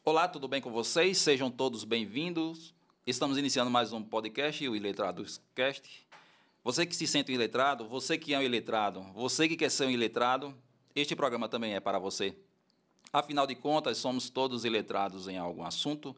Olá, tudo bem com vocês? Sejam todos bem-vindos. Estamos iniciando mais um podcast, o Iletrados Cast. Você que se sente um iletrado, você que é um iletrado, você que quer ser um iletrado, este programa também é para você. Afinal de contas, somos todos iletrados em algum assunto.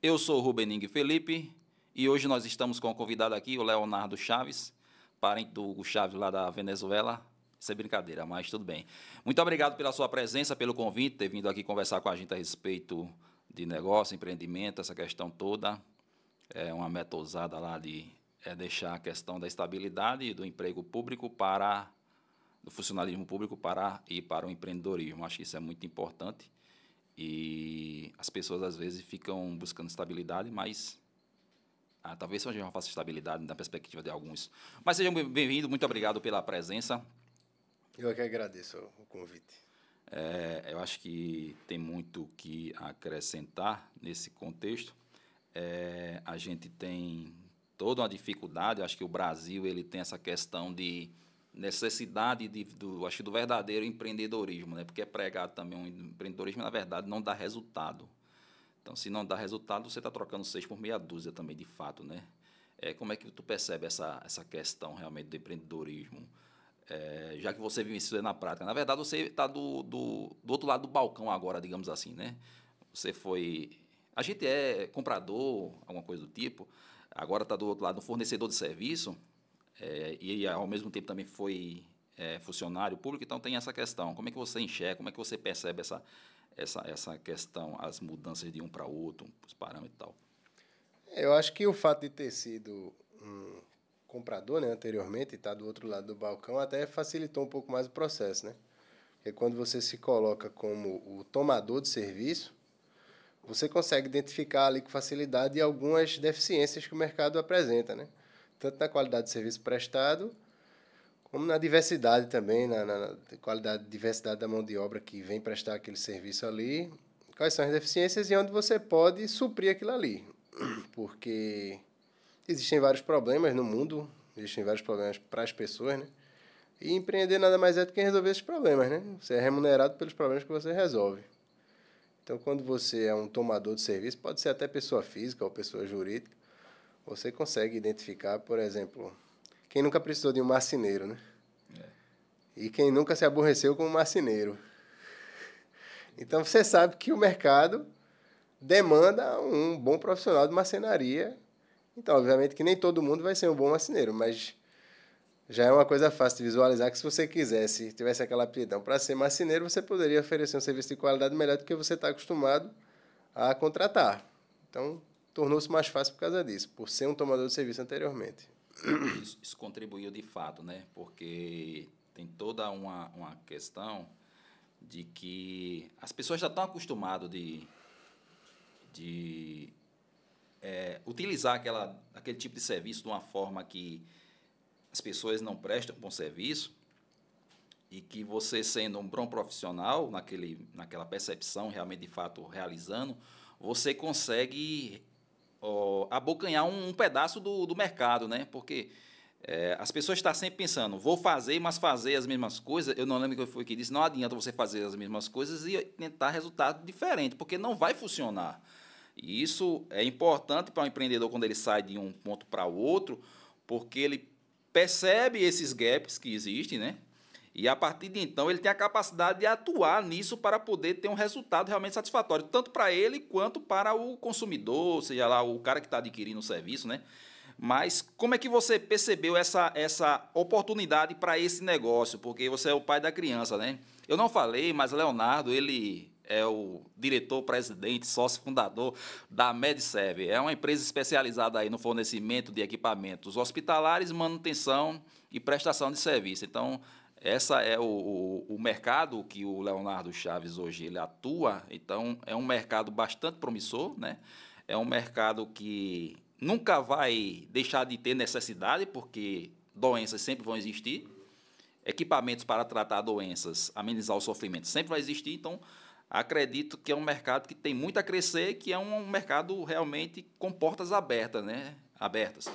Eu sou o Rubening Felipe e hoje nós estamos com o convidado aqui, o Leonardo Chaves, parente do Hugo Chaves lá da Venezuela. Isso é brincadeira, mas tudo bem. Muito obrigado pela sua presença, pelo convite, ter vindo aqui conversar com a gente a respeito de negócio, empreendimento, essa questão toda. É uma meta ousada lá de deixar a questão da estabilidade do emprego público do funcionalismo público para ir para o empreendedorismo. Acho que isso é muito importante e as pessoas às vezes ficam buscando estabilidade, mas talvez seja uma falsa estabilidade na perspectiva de alguns. Mas sejam bem-vindos, muito obrigado pela presença. Eu que agradeço o convite. Eu acho que tem muito que acrescentar nesse contexto. A gente tem toda uma dificuldade, acho que o Brasil ele tem essa questão de necessidade acho que do verdadeiro empreendedorismo, né? Porque é pregado também um empreendedorismo, na verdade, não dá resultado. Então, se não dá resultado, você está trocando 6 por meia dúzia também, de fato, né? Como é que tu percebe essa questão realmente do empreendedorismo? Já que você vive isso na prática. Na verdade, você está do outro lado do balcão agora, digamos assim, né? Você foi... A gente é comprador, alguma coisa do tipo, agora está do outro lado, fornecedor de serviço, e ao mesmo tempo também foi funcionário público, então tem essa questão. Como é que você enxerga, como é que você percebe essa questão, as mudanças de um para outro, os parâmetros e tal? Eu acho que o fato de ter sido um comprador, né, anteriormente, e estar do outro lado do balcão, até facilitou um pouco mais o processo, né? Porque quando você se coloca como o tomador de serviço, você consegue identificar ali com facilidade algumas deficiências que o mercado apresenta, né? Tanto na qualidade de serviço prestado, como na diversidade também, na qualidade, diversidade da mão de obra que vem prestar aquele serviço ali. Quais são as deficiências e onde você pode suprir aquilo ali. Porque existem vários problemas no mundo, existem vários problemas para as pessoas, né? E empreender nada mais é do que resolver esses problemas, né? Você é remunerado pelos problemas que você resolve. Então, quando você é um tomador de serviço, pode ser até pessoa física ou pessoa jurídica, você consegue identificar, por exemplo, quem nunca precisou de um marceneiro, né? E quem nunca se aborreceu com um marceneiro. Então, você sabe que o mercado demanda um bom profissional de marcenaria. Então, obviamente que nem todo mundo vai ser um bom marceneiro, mas já é uma coisa fácil de visualizar que se você quisesse, tivesse aquela aptidão para ser marceneiro, você poderia oferecer um serviço de qualidade melhor do que você está acostumado a contratar. Então, tornou-se mais fácil por causa disso, por ser um tomador de serviço anteriormente. Isso contribuiu de fato, né? Porque tem toda uma questão de que as pessoas já estão acostumadas de utilizar aquele tipo de serviço de uma forma que as pessoas não prestam bom serviço e que você, sendo um bom profissional, naquela percepção, realmente, de fato, realizando, você consegue abocanhar um pedaço do mercado, né? Porque as pessoas estão sempre pensando, vou fazer, mas fazer as mesmas coisas. Eu não lembro que foi que disse, não adianta você fazer as mesmas coisas e tentar resultado diferente, porque não vai funcionar. E isso é importante para o empreendedor quando ele sai de um ponto para o outro, porque ele percebe esses gaps que existem, né? E a partir de então ele tem a capacidade de atuar nisso para poder ter um resultado realmente satisfatório, tanto para ele quanto para o consumidor, seja lá o cara que está adquirindo o serviço, né? Mas como é que você percebeu essa oportunidade para esse negócio? Porque você é o pai da criança, né? Eu não falei, mas Leonardo, ele é o diretor-presidente, sócio fundador da MedServe. É uma empresa especializada aí no fornecimento de equipamentos hospitalares, manutenção e prestação de serviço. Então, essa é o mercado que o Leonardo Chaves hoje ele atua. Então, é um mercado bastante promissor, né? É um mercado que nunca vai deixar de ter necessidade, porque doenças sempre vão existir. Equipamentos para tratar doenças, amenizar o sofrimento, sempre vai existir. Então, acredito que é um mercado que tem muito a crescer, que é um mercado realmente com portas abertas, né? Abertas.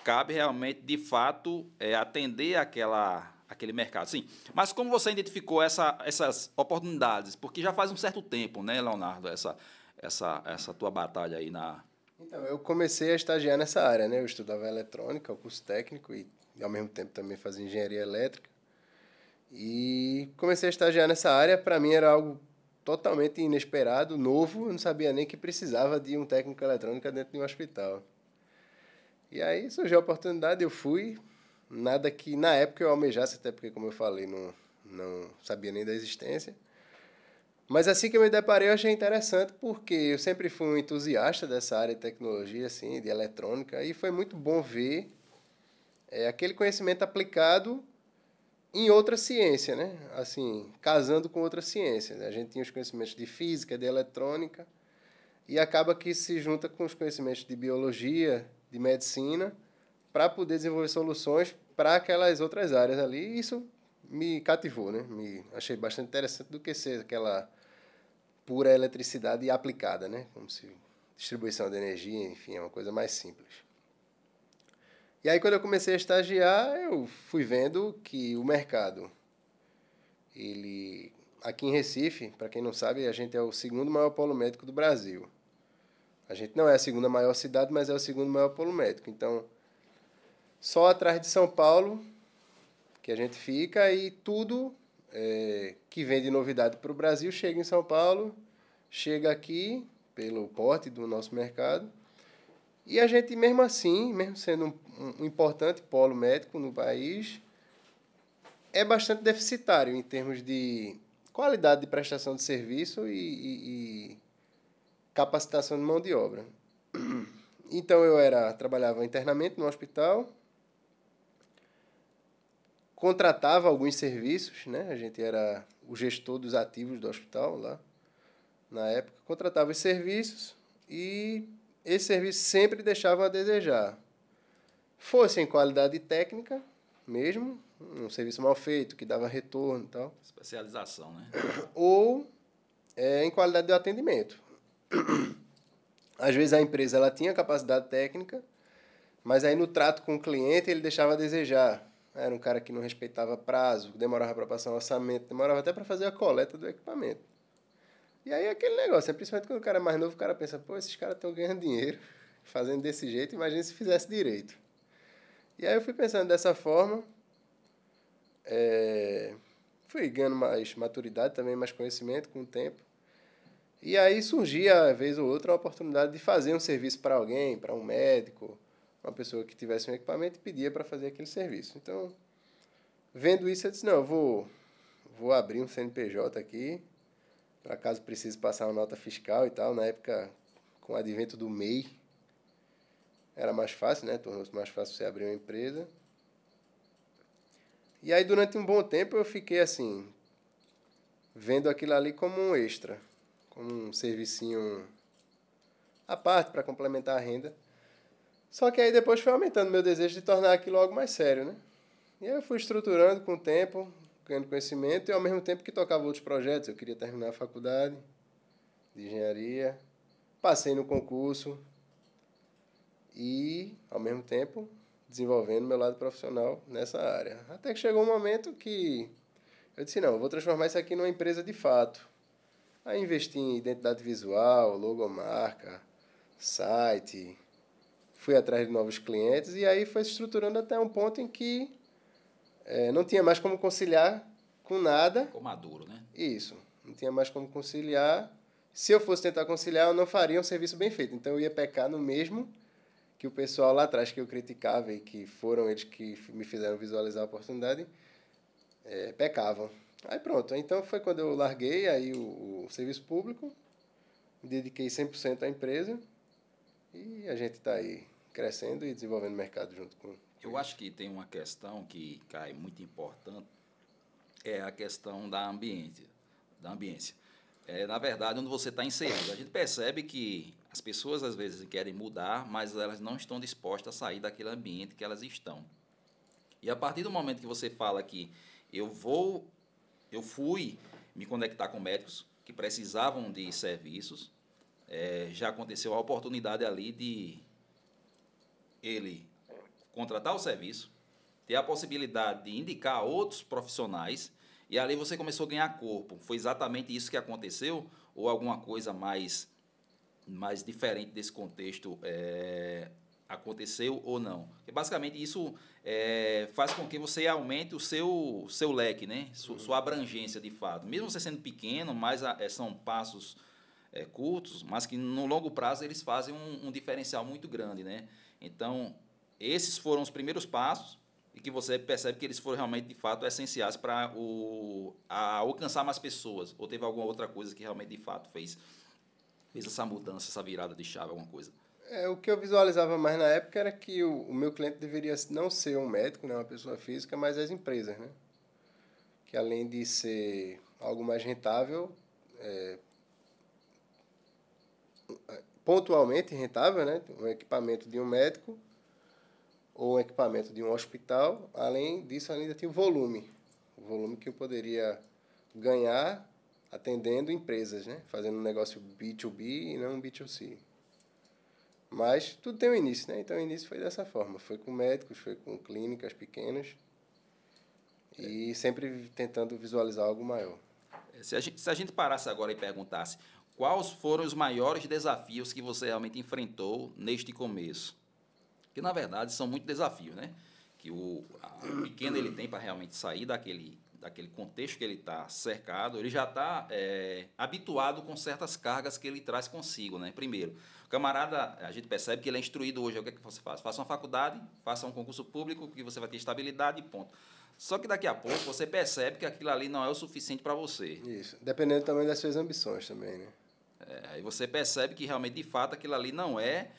Cabe realmente, de fato, atender aquele mercado. Sim, mas como você identificou essas oportunidades? Porque já faz um certo tempo, né, Leonardo, essa tua batalha aí na... Então, eu comecei a estagiar nessa área, né? Eu estudava eletrônica, o curso técnico, e ao mesmo tempo também fazia engenharia elétrica. E comecei a estagiar nessa área. Para mim era algo totalmente inesperado, novo. Eu não sabia nem que precisava de um técnico eletrônica dentro de um hospital. E aí surgiu a oportunidade, eu fui. Nada que na época eu almejasse, até porque, como eu falei, não sabia nem da existência. Mas assim que eu me deparei, eu achei interessante, porque eu sempre fui um entusiasta dessa área de tecnologia, assim, de eletrônica, e foi muito bom ver aquele conhecimento aplicado em outra ciência, né? Assim, casando com outra ciência. A gente tinha os conhecimentos de física, de eletrônica, e acaba que se junta com os conhecimentos de biologia, de medicina, para poder desenvolver soluções para aquelas outras áreas ali. E isso me cativou, né? Achei bastante interessante do que ser aquela pura eletricidade aplicada, né? Como se distribuição de energia, enfim, é uma coisa mais simples. E aí, quando eu comecei a estagiar, eu fui vendo que o mercado, ele aqui em Recife, para quem não sabe, a gente é o segundo maior polo médico do Brasil. A gente não é a segunda maior cidade, mas é o segundo maior polo médico. Então, só atrás de São Paulo que a gente fica, e tudo que vem de novidade para o Brasil chega em São Paulo, chega aqui pelo porte do nosso mercado. E a gente, mesmo assim, mesmo sendo um importante polo médico no país, é bastante deficitário em termos de qualidade de prestação de serviço e capacitação de mão de obra. Então, trabalhava internamente no hospital, contratava alguns serviços, né? A gente era o gestor dos ativos do hospital lá, na época, contratava os serviços e esses serviços sempre deixavam a desejar. Fosse em qualidade técnica mesmo, um serviço mal feito, que dava retorno e tal. Especialização, né? Ou em qualidade de atendimento. Às vezes a empresa ela tinha capacidade técnica, mas aí no trato com o cliente ele deixava a desejar. Era um cara que não respeitava prazo, demorava para passar um orçamento, demorava até para fazer a coleta do equipamento. E aí aquele negócio, principalmente quando o cara é mais novo, o cara pensa, pô, esses caras estão ganhando dinheiro fazendo desse jeito, imagina se fizesse direito. E aí eu fui pensando dessa forma, fui ganhando mais maturidade também, mais conhecimento com o tempo. E aí surgia, vez ou outra, a oportunidade de fazer um serviço para alguém, para um médico, uma pessoa que tivesse um equipamento e pedia para fazer aquele serviço. Então, vendo isso, eu disse, não, eu vou abrir um CNPJ aqui, para caso precise passar uma nota fiscal e tal. Na época, com o advento do MEI, era mais fácil, né? Tornou-se mais fácil você abrir uma empresa. E aí, durante um bom tempo, eu fiquei assim, vendo aquilo ali como um extra, como um servicinho à parte para complementar a renda. Só que aí depois foi aumentando meu desejo de tornar aquilo algo mais sério, né? E aí eu fui estruturando com o tempo, ganhando conhecimento, e ao mesmo tempo que tocava outros projetos. Eu queria terminar a faculdade de engenharia, passei no concurso e, ao mesmo tempo, desenvolvendo meu lado profissional nessa área. Até que chegou um momento que eu disse, não, eu vou transformar isso aqui numa empresa de fato. Aí investi em identidade visual, logomarca, site, fui atrás de novos clientes, e aí foi se estruturando até um ponto em que não tinha mais como conciliar com nada. Ficou maduro, né? Isso, não tinha mais como conciliar. Se eu fosse tentar conciliar, eu não faria um serviço bem feito. Então eu ia pecar no mesmo que o pessoal lá atrás que eu criticava e que foram eles que me fizeram visualizar a oportunidade, pecavam. Aí pronto, então foi quando eu larguei aí o serviço público, me dediquei 100% à empresa e a gente está aí crescendo e desenvolvendo o mercado junto com... Eu acho que tem uma questão que cai muito importante, é a questão da ambiência. Na verdade, onde você está inserido. A gente percebe que as pessoas, às vezes, querem mudar, mas elas não estão dispostas a sair daquele ambiente que elas estão. E a partir do momento que você fala que eu fui me conectar com médicos que precisavam de serviços, já aconteceu a oportunidade ali de ele contratar o serviço, ter a possibilidade de indicar outros profissionais, e ali você começou a ganhar corpo. Foi exatamente isso que aconteceu? Ou alguma coisa mais mas diferente desse contexto aconteceu ou não. Porque basicamente isso faz com que você aumente o seu leque, né? Sua abrangência de fato. Mesmo você sendo pequeno, mas são passos curtos, mas que no longo prazo eles fazem um diferencial muito grande, né? Então, esses foram os primeiros passos e que você percebe que eles foram realmente, de fato, essenciais para alcançar mais pessoas. Ou teve alguma outra coisa que realmente, de fato, fez essa mudança, essa virada de chave, alguma coisa? O que eu visualizava mais na época era que o meu cliente deveria não ser um médico, né, uma pessoa física, mas as empresas, né? Que além de ser algo mais rentável, pontualmente rentável, né? Um equipamento de um médico ou um equipamento de um hospital, além disso ainda tinha o volume que eu poderia ganhar atendendo empresas, né? Fazendo um negócio B2B e não um B2C. Mas tudo tem um início, né? Então o início foi dessa forma, foi com médicos, foi com clínicas pequenas e sempre tentando visualizar algo maior. Se a gente parasse agora e perguntasse quais foram os maiores desafios que você realmente enfrentou neste começo? Que, na verdade, são muitos desafios, né? Que o pequeno ele tem para realmente sair daquele contexto que ele está cercado, ele já está habituado com certas cargas que ele traz consigo, né? Primeiro, o camarada, a gente percebe que ele é instruído hoje, o que é que você faz? Faça uma faculdade, faça um concurso público, que você vai ter estabilidade e ponto. Só que daqui a pouco você percebe que aquilo ali não é o suficiente para você. Isso, dependendo também das suas ambições também, né? Aí você percebe que realmente, de fato, aquilo ali não é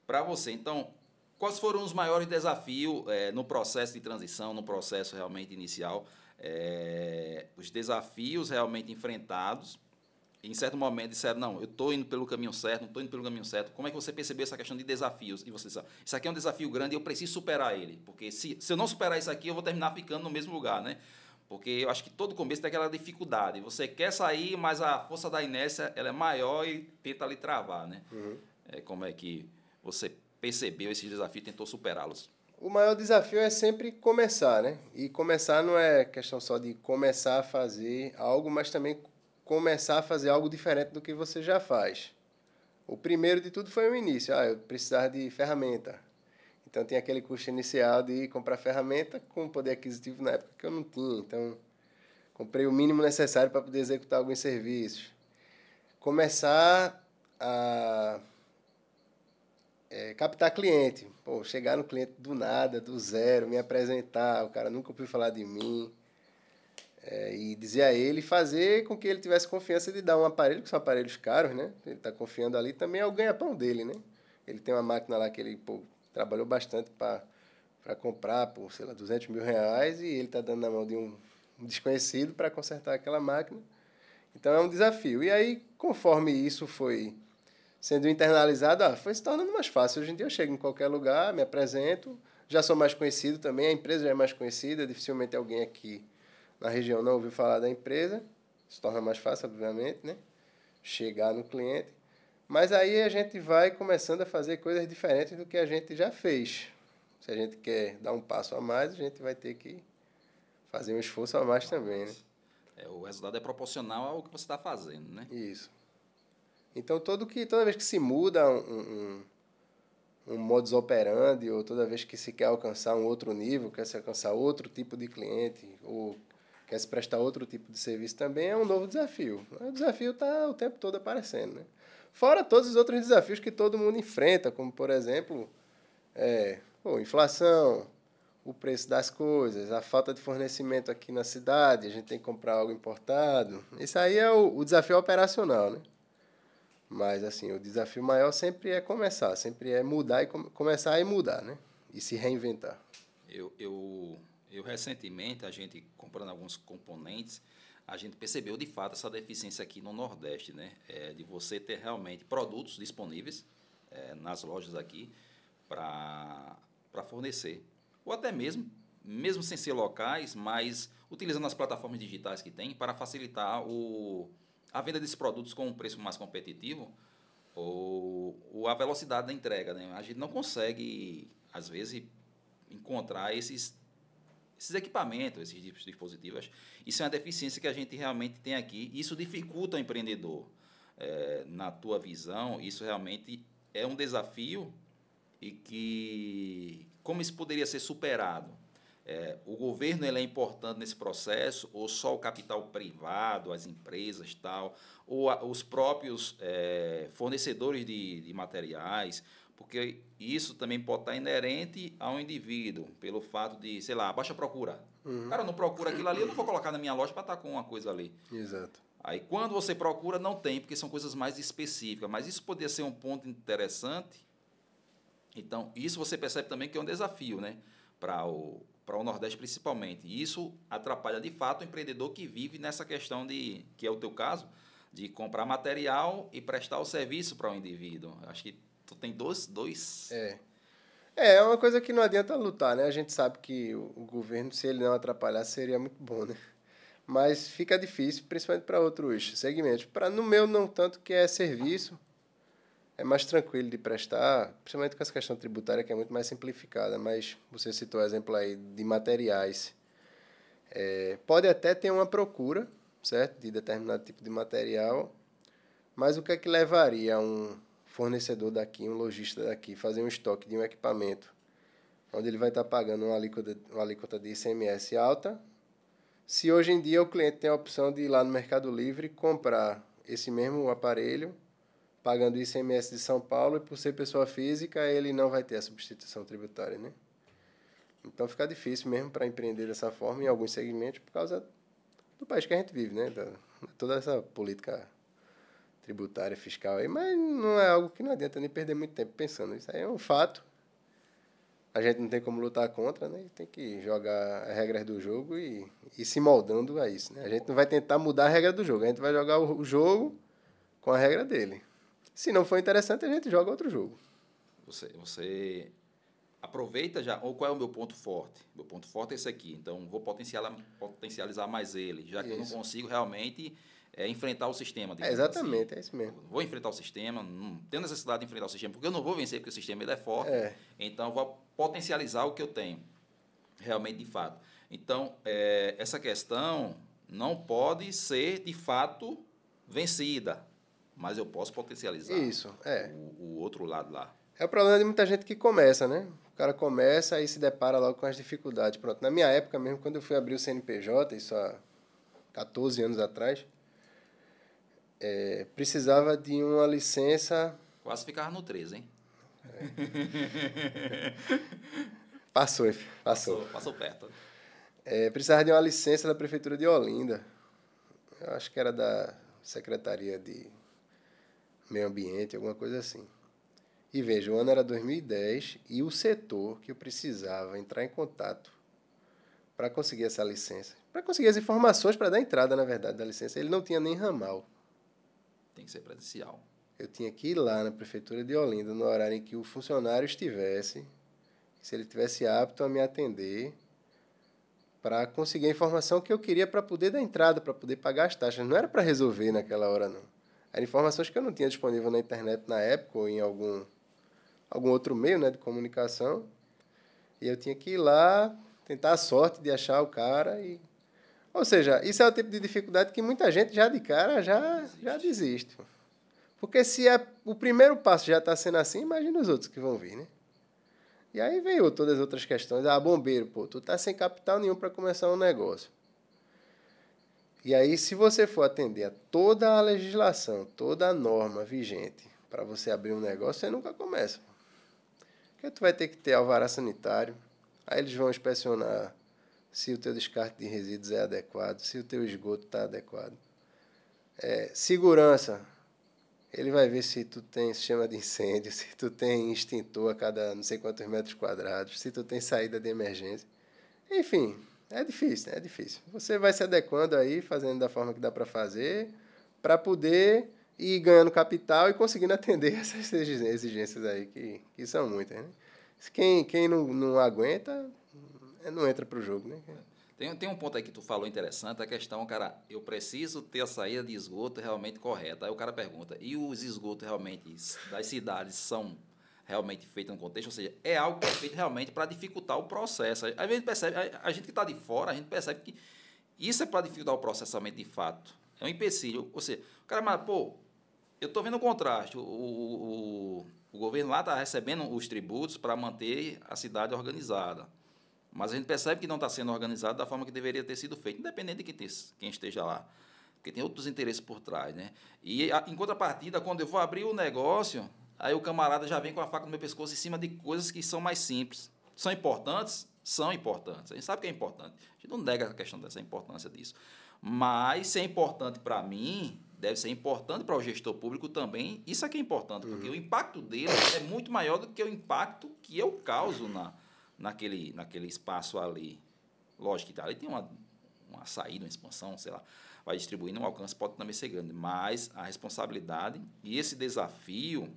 para você. Então, quais foram os maiores desafios no processo de transição, no processo realmente inicial? Os desafios realmente enfrentados. Em certo momento disseram, não, eu estou indo pelo caminho certo, não estou indo pelo caminho certo. Como é que você percebeu essa questão de desafios? E você sabe, isso aqui é um desafio grande e eu preciso superar ele. Porque se eu não superar isso aqui, eu vou terminar ficando no mesmo lugar, né? Porque eu acho que todo começo tem aquela dificuldade. Você quer sair, mas a força da inércia ela é maior e tenta lhe travar, né? Uhum. Como é que você percebeu esses desafios e tentou superá-los? O maior desafio é sempre começar, né? E começar não é questão só de começar a fazer algo, mas também começar a fazer algo diferente do que você já faz. O primeiro de tudo foi o início. Eu precisava de ferramenta. Então tinha aquele custo inicial de comprar ferramenta com poder aquisitivo na época que eu não tinha. Então comprei o mínimo necessário para poder executar alguns serviços. Começar a captar cliente. Pô, chegar no cliente do nada, do zero, me apresentar, o cara nunca ouviu falar de mim. E dizer a ele, fazer com que ele tivesse confiança de dar um aparelho, que são aparelhos caros, né? Ele está confiando ali, também é o ganha-pão dele, né? Ele tem uma máquina lá que ele trabalhou bastante para comprar por, sei lá, R$ 200 mil e ele está dando na mão de um desconhecido para consertar aquela máquina. Então é um desafio. E aí, conforme isso foi sendo internalizado, foi se tornando mais fácil. Hoje em dia eu chego em qualquer lugar, me apresento, já sou mais conhecido também, a empresa já é mais conhecida, dificilmente alguém aqui na região não ouviu falar da empresa, se torna mais fácil, obviamente, né? Chegar no cliente. Mas aí a gente vai começando a fazer coisas diferentes do que a gente já fez. Se a gente quer dar um passo a mais, a gente vai ter que fazer um esforço a mais também, né? O resultado é proporcional ao que você está fazendo, né? Isso. Então, toda vez que se muda um modus operandi, ou toda vez que se quer alcançar um outro nível, quer se alcançar outro tipo de cliente, ou quer se prestar outro tipo de serviço também, é um novo desafio. O desafio está o tempo todo aparecendo, né? Fora todos os outros desafios que todo mundo enfrenta, como, por exemplo, inflação, o preço das coisas, a falta de fornecimento aqui na cidade, a gente tem que comprar algo importado. Isso aí é o desafio operacional, né? Mas, assim, o desafio maior sempre é começar, sempre é mudar e começar e mudar, né? E se reinventar. Eu recentemente, a gente comprando alguns componentes, a gente percebeu de fato essa deficiência aqui no Nordeste, né? De você ter realmente produtos disponíveis nas lojas aqui para fornecer. Ou até mesmo sem ser locais, mas utilizando as plataformas digitais que tem para facilitar a venda desses produtos com um preço mais competitivo ou a velocidade da entrega, né? A gente não consegue, às vezes, encontrar esses equipamentos, esses dispositivos. Isso é uma deficiência que a gente realmente tem aqui. Isso dificulta o empreendedor. na tua visão, isso realmente é um desafio e que como isso poderia ser superado? O governo ele é importante nesse processo, ou só o capital privado, as empresas tal, ou os próprios fornecedores de materiais, porque isso também pode estar inerente ao indivíduo, pelo fato de, sei lá, baixa procura. O cara não procura aquilo ali, eu não vou colocar na minha loja para estar com uma coisa ali. Exato. Aí, quando você procura, não tem, porque são coisas mais específicas. Mas isso poderia ser um ponto interessante. Então, isso você percebe também que é um desafio, né? Para o Nordeste, principalmente. E isso atrapalha, de fato, o empreendedor que vive nessa questão de, que é o teu caso, de comprar material e prestar o serviço para o indivíduo. Acho que tu tem dois. É uma coisa que não adianta lutar, né? A gente sabe que o governo, se ele não atrapalhar, seria muito bom, né? Mas fica difícil, principalmente para outros segmentos. No meu, não tanto, que é serviço, é mais tranquilo de prestar, principalmente com essa questão tributária, que é muito mais simplificada. Mas você citou o exemplo aí de materiais. Pode até ter uma procura, certo? De determinado tipo de material, mas o que é que levaria um fornecedor daqui, um lojista daqui, fazer um estoque de um equipamento, onde ele vai estar pagando uma alíquota de ICMS alta, se hoje em dia o cliente tem a opção de ir lá no Mercado Livre comprar esse mesmo aparelho, pagando o ICMS de São Paulo, e por ser pessoa física, ele não vai ter a substituição tributária, né? Então fica difícil mesmo para empreender dessa forma em alguns segmentos, por causa do país que a gente vive, né? Toda essa política tributária, fiscal aí, mas não é algo que não adianta nem perder muito tempo pensando. Isso aí é um fato. A gente não tem como lutar contra, né? Tem que jogar as regras do jogo e se moldando a isso, né? A gente não vai tentar mudar a regra do jogo, a gente vai jogar o jogo com a regra dele. Se não for interessante, a gente joga outro jogo. Você aproveita já, ou qual é o meu ponto forte? Meu ponto forte é esse aqui, então vou potencializar mais ele, já que eu não consigo realmente enfrentar o sistema. Exatamente, assim. É isso mesmo. Vou enfrentar o sistema, não tenho necessidade de enfrentar o sistema, porque eu não vou vencer, porque o sistema ele é forte, então vou potencializar o que eu tenho, realmente, de fato. Então, essa questão não pode ser, de fato, vencida, mas eu posso potencializar o outro lado lá. É o problema de muita gente que começa, né? O cara começa e se depara logo com as dificuldades. Pronto, na minha época mesmo, quando eu fui abrir o CNPJ, isso há 14 anos atrás, precisava de uma licença... Quase ficava no 13, hein? Passou perto. Precisava de uma licença da Prefeitura de Olinda. Eu acho que era da Secretaria de Meio Ambiente, alguma coisa assim. E veja, o ano era 2010 e o setor que eu precisava entrar em contato para conseguir essa licença, para conseguir as informações para dar entrada, na verdade, da licença, ele não tinha nem ramal. Tem que ser presencial. Eu tinha que ir lá na Prefeitura de Olinda, no horário em que o funcionário estivesse, se ele estivesse apto a me atender, para conseguir a informação que eu queria para poder dar entrada, para poder pagar as taxas. Não era para resolver naquela hora, não. Eram informações que eu não tinha disponível na internet na época ou em algum outro meio, né, de comunicação. E eu tinha que ir lá, tentar a sorte de achar o cara. Ou seja, isso é o tipo de dificuldade que muita gente já de cara já desiste. Porque se o primeiro passo já está sendo assim, imagina os outros que vão vir, né? E aí veio todas as outras questões. Bombeiro, tu tá sem capital nenhum para começar um negócio. E aí, se você for atender a toda a legislação, toda a norma vigente para você abrir um negócio, você nunca começa. Porque tu vai ter que ter alvará sanitário, aí eles vão inspecionar se o teu descarte de resíduos é adequado, se o teu esgoto está adequado. Segurança, ele vai ver se tu tem sistema de incêndio, se tu tem extintor a cada não sei quantos metros quadrados, se tu tem saída de emergência. Enfim, é difícil, né? É difícil. Você vai se adequando aí, fazendo da forma que dá para fazer, para poder ir ganhando capital e conseguindo atender essas exigências aí, que são muitas, né? Quem não aguenta, não entra para o jogo, né? Tem um ponto aí que tu falou interessante, a questão, cara, eu preciso ter a saída de esgoto realmente correta. Aí o cara pergunta, e os esgotos realmente das cidades são realmente feitos no contexto? Ou seja, é algo que é feito realmente para dificultar o processo. Aí a gente percebe, a gente que está de fora, a gente percebe que isso é para dificultar o processamento de fato. É um empecilho. Ou seja, o cara, mas, eu estou vendo o contraste. O governo lá está recebendo os tributos para manter a cidade organizada. Mas a gente percebe que não está sendo organizado da forma que deveria ter sido feito, independente de quem esteja lá. Porque tem outros interesses por trás, né? E, em contrapartida, quando eu vou abrir o negócio, aí o camarada já vem com a faca no meu pescoço em cima de coisas que são mais simples. São importantes? São importantes. A gente sabe que é importante. A gente não nega a questão dessa importância disso. Mas, se é importante para mim, deve ser importante para o gestor público também. Isso é que é importante, porque o impacto dele é muito maior do que o impacto que eu causo naquele espaço ali. Lógico que ali tem uma saída, uma expansão, sei lá, vai distribuindo, um alcance pode também ser grande, mas a responsabilidade e esse desafio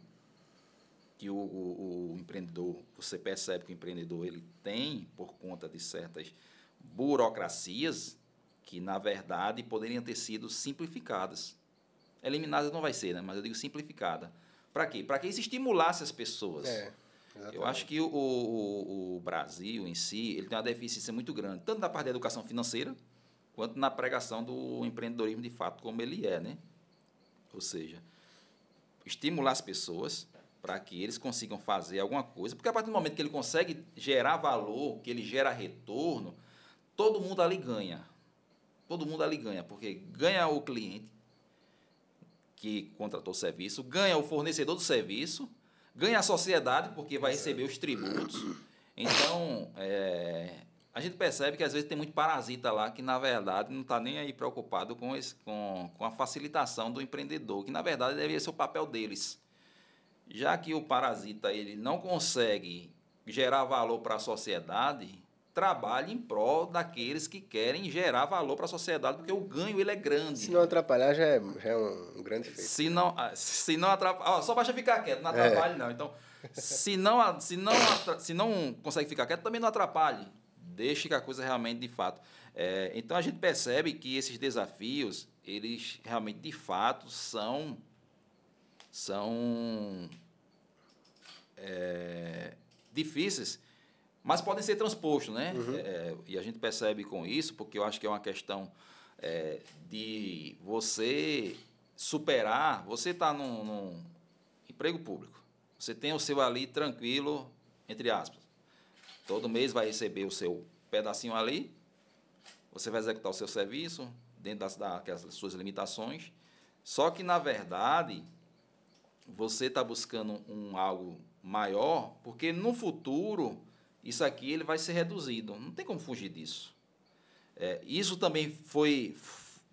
que o empreendedor, você percebe que o empreendedor ele tem por conta de certas burocracias que, na verdade, poderiam ter sido simplificadas. Eliminadas não vai ser, né? Mas eu digo simplificada. Para quê? Para que isso estimulasse as pessoas. Eu acho que o Brasil em si ele tem uma deficiência muito grande, tanto na parte da educação financeira, quanto na pregação do empreendedorismo de fato, como ele é, né? Ou seja, estimular as pessoas para que eles consigam fazer alguma coisa, porque a partir do momento que ele consegue gerar valor, que ele gera retorno, todo mundo ali ganha. Todo mundo ali ganha, porque ganha o cliente que contratou o serviço, ganha o fornecedor do serviço, ganha a sociedade, porque vai receber os tributos. Então, a gente percebe que às vezes tem muito parasita lá que, na verdade, não está nem aí preocupado com a facilitação do empreendedor, que, na verdade, deveria ser o papel deles. Já que o parasita ele não consegue gerar valor para a sociedade, trabalhe em prol daqueles que querem gerar valor para a sociedade, porque o ganho ele é grande. Se não atrapalhar, já é um grande feito. Se não atrapalhar... Só basta ficar quieto, não atrapalhe não. Então, se não consegue ficar quieto, também não atrapalhe. Deixe que a coisa realmente, de fato... então, a gente percebe que esses desafios, eles realmente, de fato, são difíceis, mas podem ser transpostos, né? E a gente percebe com isso, porque eu acho que é uma questão de você superar. Você está num emprego público, você tem o seu ali tranquilo, entre aspas. Todo mês vai receber o seu pedacinho ali, você vai executar o seu serviço dentro das suas limitações, só que, na verdade, você está buscando algo maior, porque no futuro isso aqui ele vai ser reduzido. Não tem como fugir disso. Isso também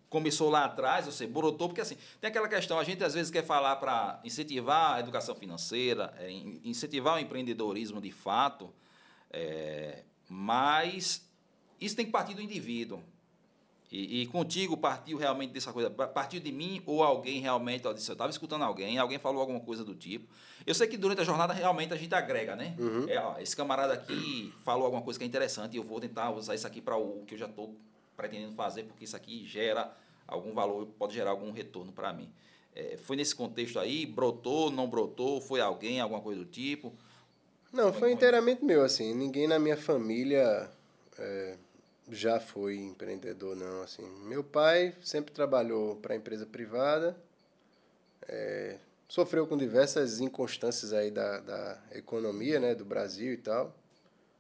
começou lá atrás, ou seja, brotou, porque assim, tem aquela questão, a gente às vezes quer falar para incentivar a educação financeira, incentivar o empreendedorismo de fato, mas isso tem que partir do indivíduo. E contigo partiu realmente dessa coisa, partiu de mim ou alguém realmente, eu estava escutando alguém falou alguma coisa do tipo. Eu sei que durante a jornada realmente a gente agrega, né? Esse camarada aqui falou alguma coisa que é interessante e eu vou tentar usar isso aqui para o que eu já estou pretendendo fazer, porque isso aqui gera algum valor, pode gerar algum retorno para mim. Foi nesse contexto aí, brotou, não brotou, foi alguma coisa do tipo? Não, foi inteiramente meu, assim, ninguém na minha família... já foi empreendedor, não, assim. Meu pai sempre trabalhou para empresa privada, sofreu com diversas inconstâncias aí da economia, né, do Brasil e tal,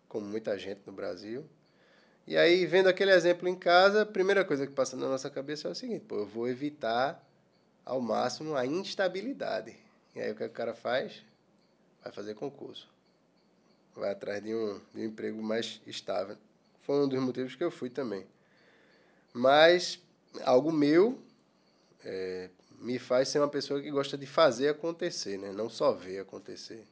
como muita gente no Brasil. E aí, vendo aquele exemplo em casa, a primeira coisa que passa na nossa cabeça é o seguinte, eu vou evitar ao máximo a instabilidade. E aí, o que o cara faz? Vai fazer concurso. Vai atrás de um emprego mais estável. Foi um dos motivos que eu fui também. Mas algo meu me faz ser uma pessoa que gosta de fazer acontecer, né? Não só ver acontecer.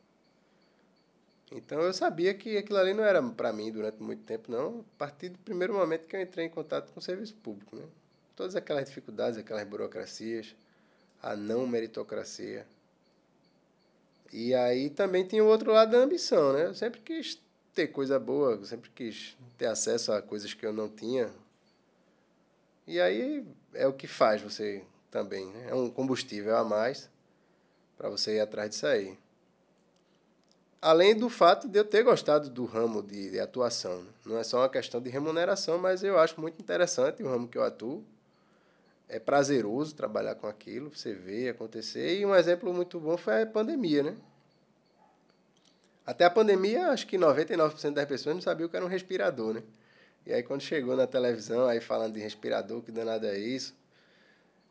Então eu sabia que aquilo ali não era para mim durante muito tempo, não. A partir do primeiro momento que eu entrei em contato com o serviço público, né? Todas aquelas dificuldades, aquelas burocracias, a não meritocracia. E aí também tinha o outro lado da ambição, né? Eu sempre quis ter coisa boa, eu sempre quis ter acesso a coisas que eu não tinha. E aí é o que faz você também, né? É um combustível a mais para você ir atrás disso aí. Além do fato de eu ter gostado do ramo de atuação. Não é só uma questão de remuneração, mas eu acho muito interessante o ramo que eu atuo. é prazeroso trabalhar com aquilo, você vê acontecer. E um exemplo muito bom foi a pandemia, né? Até a pandemia, acho que 99% das pessoas não sabiam o que era um respirador, né? E aí quando chegou na televisão, aí falando de respirador, que danado é isso,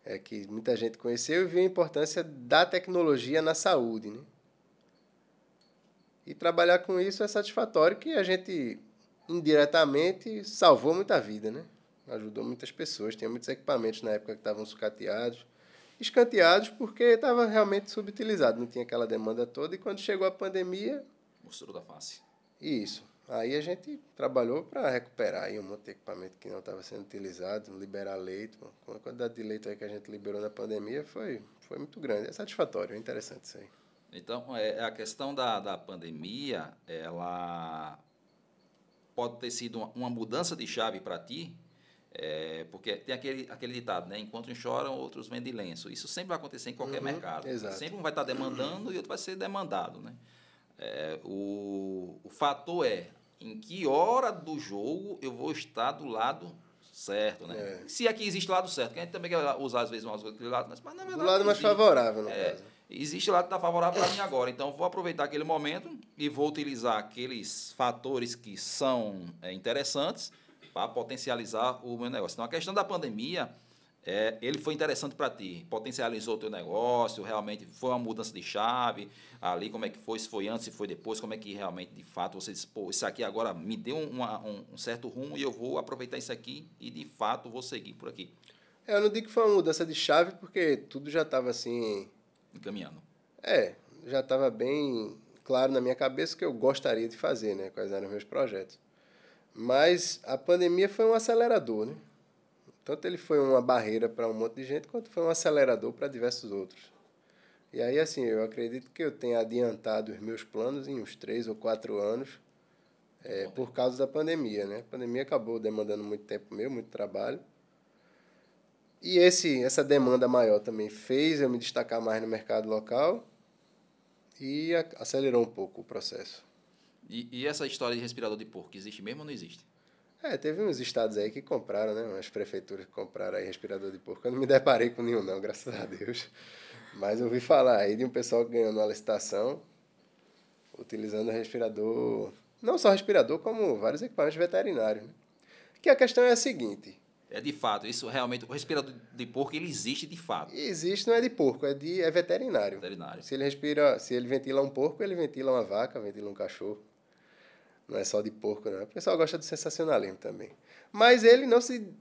é que muita gente conheceu e viu a importância da tecnologia na saúde, né? E trabalhar com isso é satisfatório, que a gente indiretamente salvou muita vida, né? Ajudou muitas pessoas. Tinha muitos equipamentos na época que estavam sucateados, escanteados porque estava realmente subutilizado, não tinha aquela demanda toda. E quando chegou a pandemia... Mostrou da face. Isso. Aí a gente trabalhou para recuperar aí um monte de equipamento que não estava sendo utilizado, liberar leito. Com a quantidade de leito aí que a gente liberou na pandemia foi muito grande. É satisfatório, é interessante isso aí. Então, a questão da pandemia, ela pode ter sido uma mudança de chave para ti, porque tem aquele ditado, né? Enquanto uns choram, outros vendem lenço. Isso sempre vai acontecer em qualquer mercado. Exato. Sempre um vai estar demandando e outro vai ser demandado, né? O fator é em que hora do jogo eu vou estar do lado certo, né? Se aqui existe lado certo, que a gente também quer usar às vezes umas coisas do lado, mas na verdade do lado mais favorável, no caso. Existe lado que está favorável para mim agora, então vou aproveitar aquele momento e vou utilizar aqueles fatores que são interessantes para potencializar o meu negócio. Então a questão da pandemia, ele foi interessante para ti, potencializou o teu negócio, realmente foi uma mudança de chave, ali como é que foi, se foi antes, se foi depois, como é que realmente, de fato, você disse, pô, isso aqui agora me deu um certo rumo e eu vou aproveitar isso aqui e, de fato, vou seguir por aqui. Eu não digo que foi uma mudança de chave, porque tudo já estava assim... Encaminhando. Já estava bem claro na minha cabeça o que eu gostaria de fazer, né? Quais eram os meus projetos. Mas a pandemia foi um acelerador, né? Tanto ele foi uma barreira para um monte de gente, quanto foi um acelerador para diversos outros. E aí, assim, eu acredito que eu tenha adiantado os meus planos em uns 3 ou 4 anos por causa da pandemia, né? A pandemia acabou demandando muito tempo meu, muito trabalho. E essa demanda maior também fez eu me destacar mais no mercado local e acelerou um pouco o processo. E essa história de respirador de porco, existe mesmo ou não existe? Teve uns estados aí que compraram, né? Umas prefeituras que compraram aí respirador de porco. Eu não me deparei com nenhum, não, graças a Deus. Mas eu ouvi falar aí de um pessoal ganhando uma licitação, utilizando respirador, não só respirador, como vários equipamentos veterinários, né? Que a questão é a seguinte... De fato, isso realmente, o respirador de porco, ele existe de fato. Existe, não é de porco, é veterinário. Veterinário. Se ele ventila um porco, ele ventila uma vaca, ventila um cachorro. Não é só de porco, não. O pessoal gosta do sensacionalismo também. Mas ele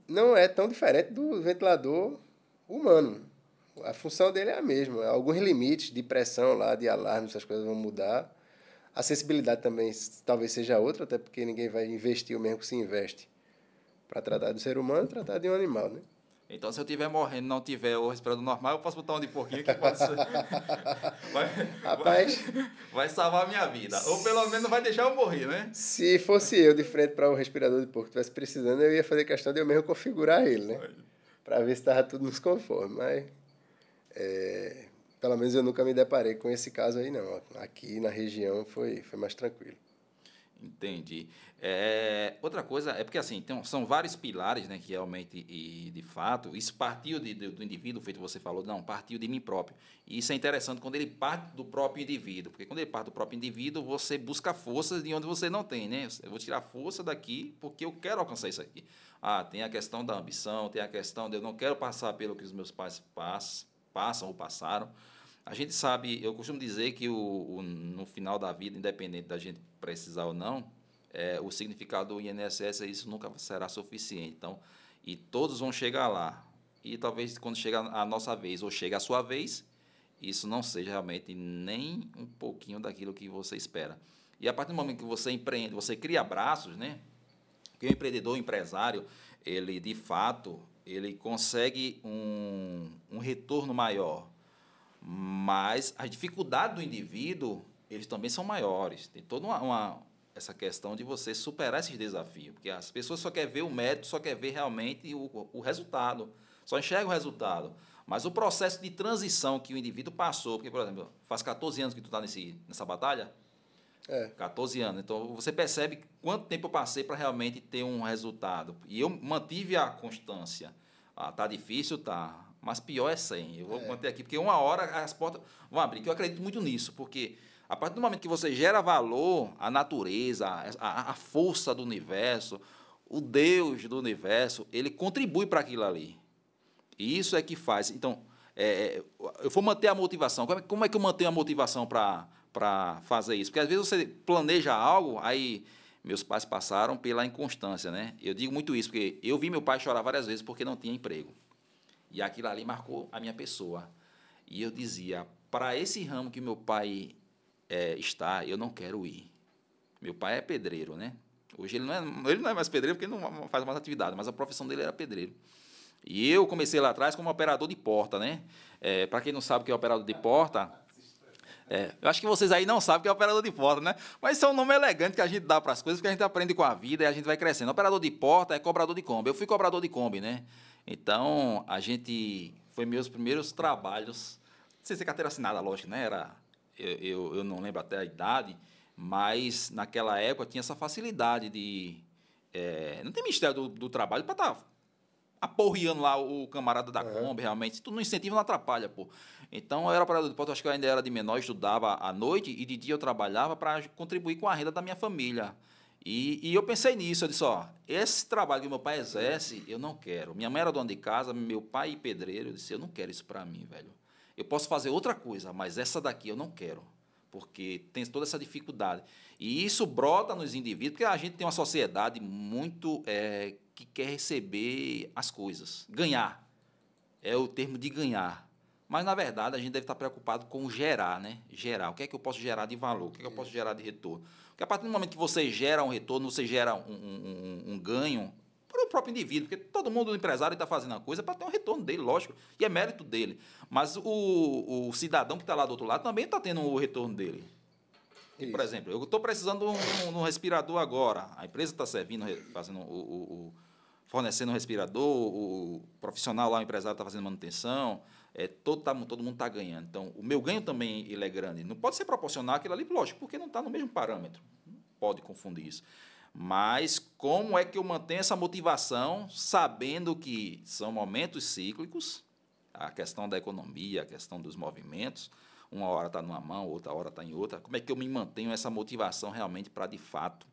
não é tão diferente do ventilador humano. A função dele é a mesma. Alguns limites de pressão lá, de alarme, essas coisas vão mudar. A sensibilidade também talvez seja outra, até porque ninguém vai investir o mesmo que se investe para tratar do ser humano, tratar de um animal, né? Então, se eu estiver morrendo e não tiver o respirador normal, eu posso botar um de porquinho que pode ser... Rapaz... vai salvar a minha vida. Ou pelo menos vai deixar eu morrer, né? Se fosse eu de frente para o respirador de porco que estivesse precisando, eu ia fazer questão de eu mesmo configurar ele, né? Para ver se estava tudo nos conformes. Mas, pelo menos eu nunca me deparei com esse caso aí, não. Aqui na região foi mais tranquilo. Entendi. Outra coisa é porque assim são vários pilares, né, que realmente e de fato isso partiu do indivíduo, feito você falou, não, partiu de mim próprio. E isso é interessante quando ele parte do próprio indivíduo, porque quando ele parte do próprio indivíduo você busca forças de onde você não tem, né? Eu vou tirar força daqui porque eu quero alcançar isso aqui. Tem a questão da ambição, tem a questão de eu não quero passar pelo que os meus pais passam ou passaram. A gente sabe, eu costumo dizer que no final da vida, independente da gente precisar ou não, o significado do INSS, isso nunca será suficiente. Então, e todos vão chegar lá. E talvez quando chega a nossa vez ou chega a sua vez, isso não seja realmente nem um pouquinho daquilo que você espera. E a partir do momento que você empreende, você cria braços, né? Porque o empreendedor, o empresário, ele de fato, ele consegue um retorno maior. Mas as dificuldades do indivíduo, eles também são maiores. Tem toda essa questão de você superar esses desafios. Porque as pessoas só querem ver o mérito, só querem ver realmente o resultado. Só enxergam o resultado. Mas o processo de transição que o indivíduo passou, porque, por exemplo, faz 14 anos que tu está nessa batalha? 14 anos. Então, você percebe quanto tempo eu passei para realmente ter um resultado. E eu mantive a constância. Ah, tá difícil, tá. Mas pior é 100. Eu vou manter aqui, porque uma hora as portas vão abrir. Que eu acredito muito nisso, porque a partir do momento que você gera valor à natureza, à força do universo, o Deus do universo, ele contribui para aquilo ali. E isso é que faz. Então, eu vou manter a motivação. Como é que eu mantenho a motivação para fazer isso? Porque às vezes você planeja algo, aí meus pais passaram pela inconstância, né? Eu digo muito isso, porque eu vi meu pai chorar várias vezes porque não tinha emprego. E aquilo ali marcou a minha pessoa. E eu dizia, para esse ramo que meu pai está, eu não quero ir. Meu pai é pedreiro, né? Hoje ele não é mais pedreiro porque não faz mais atividade, mas a profissão dele era pedreiro. E eu comecei lá atrás como operador de porta, né? Para quem não sabe o que é operador de porta, eu acho que vocês aí não sabem o que é operador de porta, né? Mas isso é um nome elegante que a gente dá para as coisas, porque a gente aprende com a vida e a gente vai crescendo. Operador de porta é cobrador de Kombi. Eu fui cobrador de Kombi, né? Então, foi meus primeiros trabalhos, sem ser carteira assinada, lógico, né? Eu não lembro até a idade, mas naquela época tinha essa facilidade de... não tem Ministério do Trabalho para estar aporreando lá o camarada da Kombi, realmente. Se tu não incentiva, não atrapalha, pô. Então, eu era operador de porta, acho que eu ainda era de menor, estudava à noite e de dia eu trabalhava para contribuir com a renda da minha família. E eu pensei nisso, eu disse, ó, esse trabalho que meu pai exerce, eu não quero. Minha mãe era dona de casa, meu pai pedreiro, eu disse, eu não quero isso para mim, velho. Eu posso fazer outra coisa, mas essa daqui eu não quero, porque tem toda essa dificuldade. E isso brota nos indivíduos, porque a gente tem uma sociedade muito que quer receber as coisas, ganhar. É o termo de ganhar. Mas, na verdade, a gente deve estar preocupado com gerar, né? Gerar. O que é que eu posso gerar de valor? O que é que eu posso gerar de retorno? Porque a partir do momento que você gera um retorno, você gera um ganho para o próprio indivíduo, porque todo mundo, o empresário, está fazendo a coisa para ter um retorno dele, lógico, e é mérito dele. Mas o cidadão que está lá do outro lado também está tendo o retorno dele. E, por exemplo, eu estou precisando de um respirador agora. A empresa está servindo, fazendo fornecendo um respirador, o profissional lá, o empresário, está fazendo manutenção, todo mundo está ganhando. Então, o meu ganho também ele é grande. Não pode ser proporcional àquilo ali, lógico, porque não está no mesmo parâmetro. Não pode confundir isso. Mas como é que eu mantenho essa motivação, sabendo que são momentos cíclicos, a questão da economia, a questão dos movimentos, uma hora está numa mão, outra hora está em outra. Como é que eu me mantenho essa motivação realmente para, de fato,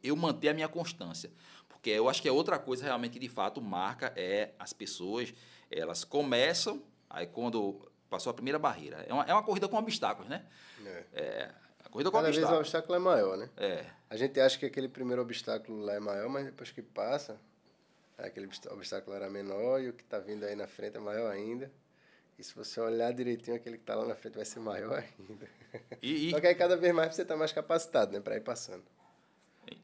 eu manter a minha constância? Porque eu acho que é outra coisa realmente que, de fato, marca as pessoas, elas começam, aí quando passou a primeira barreira. É uma corrida com obstáculos, né? A corrida com Cada vez o obstáculos. obstáculo é maior, né? A gente acha que aquele primeiro obstáculo lá é maior, mas depois que passa, aquele obstáculo era menor e o que está vindo aí na frente é maior ainda. E se você olhar direitinho, aquele que está lá na frente vai ser maior ainda. Só que aí cada vez mais você está mais capacitado, né, para ir passando.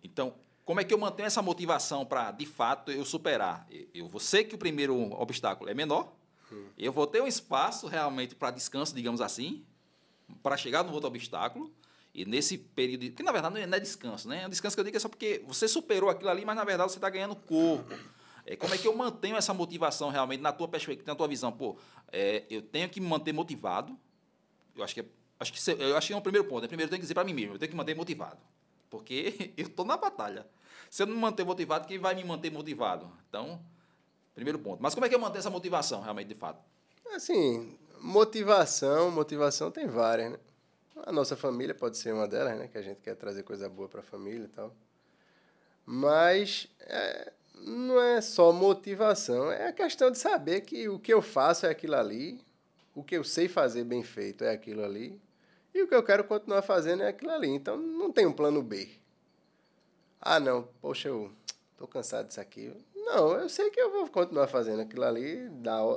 Então, como é que eu mantenho essa motivação para, de fato, eu superar? Eu vou ser que o primeiro obstáculo é menor, eu vou ter um espaço realmente para descanso, digamos assim, para chegar no outro obstáculo, e nesse período... Que, na verdade, não é descanso, né? O descanso que eu digo é só porque você superou aquilo ali, mas, na verdade, você está ganhando corpo. Como é que eu mantenho essa motivação realmente na tua perspectiva, na tua visão? Pô, eu tenho que me manter motivado. Eu acho que é o primeiro ponto. Primeiro, eu tenho que dizer para mim mesmo, eu tenho que me manter motivado. Porque eu estou na batalha. Se eu não me manter motivado, quem vai me manter motivado? Então, primeiro ponto. Mas como é que eu mantenho essa motivação, realmente, de fato? Assim, motivação tem várias, né? A nossa família pode ser uma delas, né? Que a gente quer trazer coisa boa para a família e tal. Mas não é só motivação, é a questão de saber que o que eu faço é aquilo ali, o que eu sei fazer bem feito é aquilo ali, e o que eu quero continuar fazendo é aquilo ali. Então, não tem um plano B. Ah, não, poxa, eu tô cansado disso aqui. Não, eu sei que eu vou continuar fazendo aquilo ali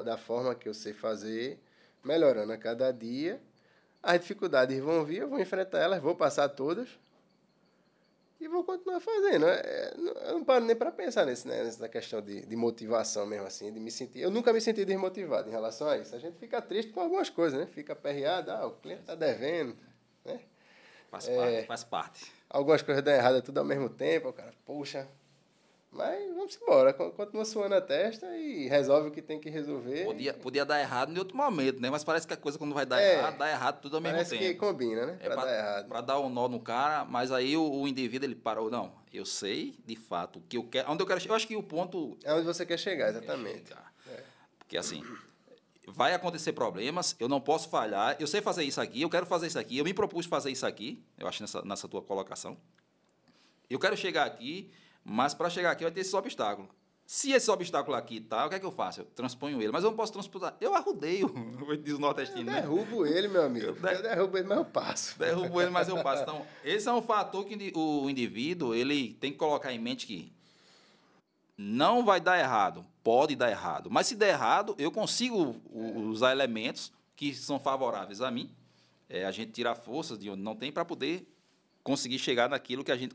da forma que eu sei fazer, melhorando a cada dia. As dificuldades vão vir, eu vou enfrentar elas, vou passar todas e vou continuar fazendo. Eu não paro nem para pensar nessa questão de motivação mesmo assim, de me sentir. Eu nunca me senti desmotivado em relação a isso. A gente fica triste com algumas coisas, né? Fica aperreado, o cliente está devendo, né? Faz parte. Algumas coisas dão errado tudo ao mesmo tempo, o cara, poxa. Mas vamos embora, continua suando a testa e resolve o que tem que resolver. Podia dar errado em outro momento, né? Mas parece que a coisa quando vai dar dá errado tudo ao mesmo tempo. Parece que combina, né? Para dar errado. Para dar um nó no cara, mas aí o indivíduo ele parou, não, eu sei de fato o que eu quero, onde eu quero chegar. Eu acho que o ponto... É onde você quer chegar, exatamente. Porque assim, vai acontecer problemas, eu não posso falhar, eu sei fazer isso aqui, eu quero fazer isso aqui, eu me propus fazer isso aqui, eu acho nessa tua colocação. Eu quero chegar aqui, mas para chegar aqui vai ter esses obstáculos. Se esse obstáculo aqui tá, o que é que eu faço? Eu transponho ele, mas eu não posso transportar. Eu arrudeio, diz o nordestino. Eu derrubo ele, meu amigo. Eu derrubo ele, mas eu passo. Derrubo ele, mas eu passo. Então, esse é um fator que o indivíduo ele tem que colocar em mente que não vai dar errado, pode dar errado. Mas se der errado, eu consigo usar elementos que são favoráveis a mim. A gente tira forças de onde não tem para poder conseguir chegar naquilo que a gente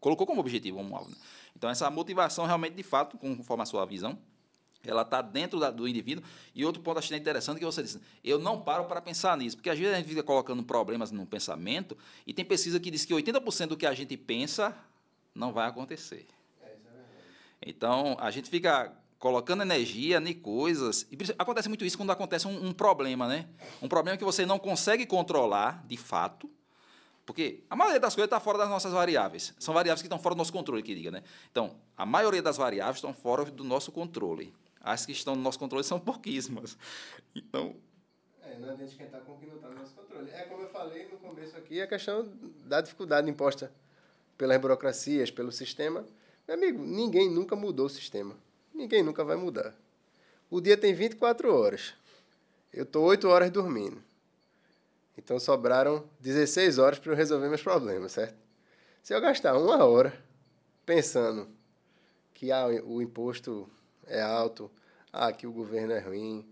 colocou como objetivo, como alvo. Né? Então, essa motivação realmente, de fato, conforme a sua visão, ela está dentro do indivíduo. E outro ponto achei interessante que você disse, eu não paro para pensar nisso, porque às vezes a gente fica colocando problemas no pensamento e tem pesquisa que diz que 80% do que a gente pensa não vai acontecer. Então, a gente fica colocando energia em coisas, e acontece muito isso quando acontece um problema, né? Um problema que você não consegue controlar, de fato, porque a maioria das coisas está fora das nossas variáveis. São variáveis que estão fora do nosso controle, que diga, né? Então, a maioria das variáveis estão fora do nosso controle. As que estão no nosso controle são pouquíssimas. Então... não adianta esquentar com o que não está no nosso controle. Como eu falei no começo aqui, a questão da dificuldade imposta pelas burocracias, pelo sistema. Meu amigo, ninguém nunca mudou o sistema. Ninguém nunca vai mudar. O dia tem 24 horas. Eu estou 8 horas dormindo. Então, sobraram 16 horas para eu resolver meus problemas, certo? Se eu gastar 1 hora pensando que o imposto é alto, que o governo é ruim,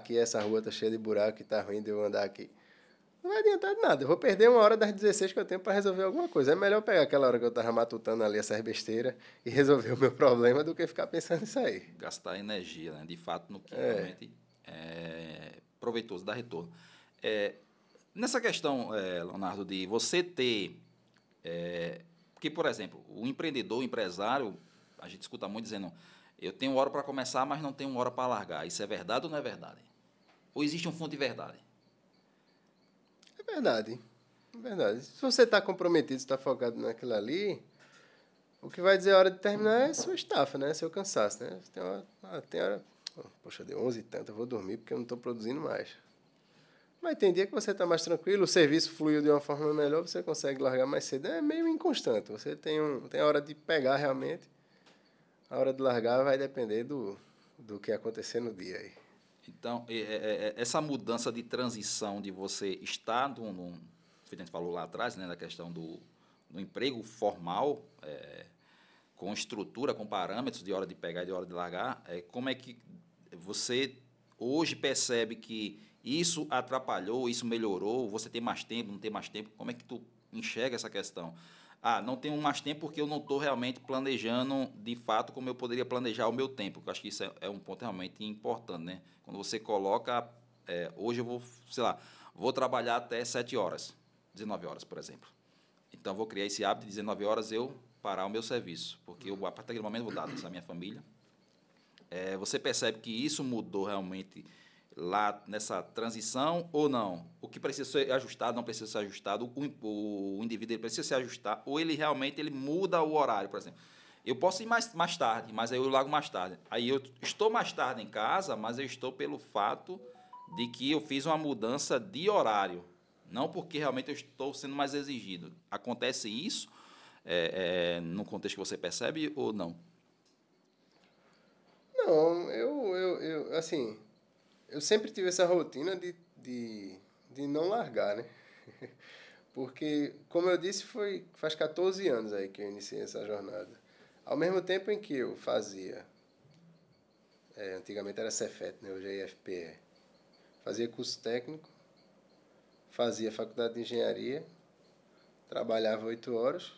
que essa rua está cheia de buraco e está ruim de eu andar aqui, não vai adiantar de nada. Eu vou perder 1 hora das 16 que eu tenho para resolver alguma coisa. É melhor pegar aquela hora que eu estava matutando ali essas besteiras e resolver o meu problema do que ficar pensando nisso aí. Gastar energia, né? De fato, no que realmente é proveitoso, dá retorno. Nessa questão, Leonardo, de você ter... porque, por exemplo, o empreendedor, o empresário, a gente escuta muito dizendo, eu tenho 1 hora para começar, mas não tenho 1 hora para largar. Isso é verdade ou não é verdade? Ou existe um fundo de verdade? É verdade. É verdade. Se você está comprometido, está focado naquilo ali, o que vai dizer a hora de terminar é sua estafa, né? Seu cansaço, né? Tem hora... Poxa, deu 11 e tanto, eu vou dormir porque eu não estou produzindo mais. Mas tem dia que você está mais tranquilo, o serviço fluiu de uma forma melhor, você consegue largar mais cedo. É meio inconstante. Você tem a hora de pegar realmente. A hora de largar vai depender do que acontecer no dia aí. Então, essa mudança de transição de você estar num a gente falou lá atrás, né, da questão do emprego formal, com estrutura, com parâmetros de hora de pegar e de hora de largar, como é que você hoje percebe que isso atrapalhou, isso melhorou, você tem mais tempo, não tem mais tempo, como é que tu enxerga essa questão? Não tenho mais tempo porque eu não estou realmente planejando de fato como eu poderia planejar o meu tempo. Eu acho que isso é um ponto realmente importante, né? Quando você coloca, hoje eu vou trabalhar até 7 horas, 19 horas, por exemplo. Então, vou criar esse hábito de 19 horas eu parar o meu serviço, porque eu, a partir daquele momento, vou dar atenção à minha família. Você percebe que isso mudou realmente lá nessa transição ou não? O que precisa ser ajustado, não precisa ser ajustado, o indivíduo ele precisa se ajustar, ou ele realmente muda o horário, por exemplo. Eu posso ir mais tarde, mas aí eu largo mais tarde. Aí eu estou mais tarde em casa, mas eu estou pelo fato de que eu fiz uma mudança de horário, não porque realmente eu estou sendo mais exigido. Acontece isso no contexto que você percebe ou não? Não, assim, eu sempre tive essa rotina de não largar, né? Porque, como eu disse, faz 14 anos aí que eu iniciei essa jornada. Ao mesmo tempo em que eu fazia, antigamente era Cefet, né? Hoje é IFPE, fazia curso técnico, fazia faculdade de engenharia, trabalhava 8 horas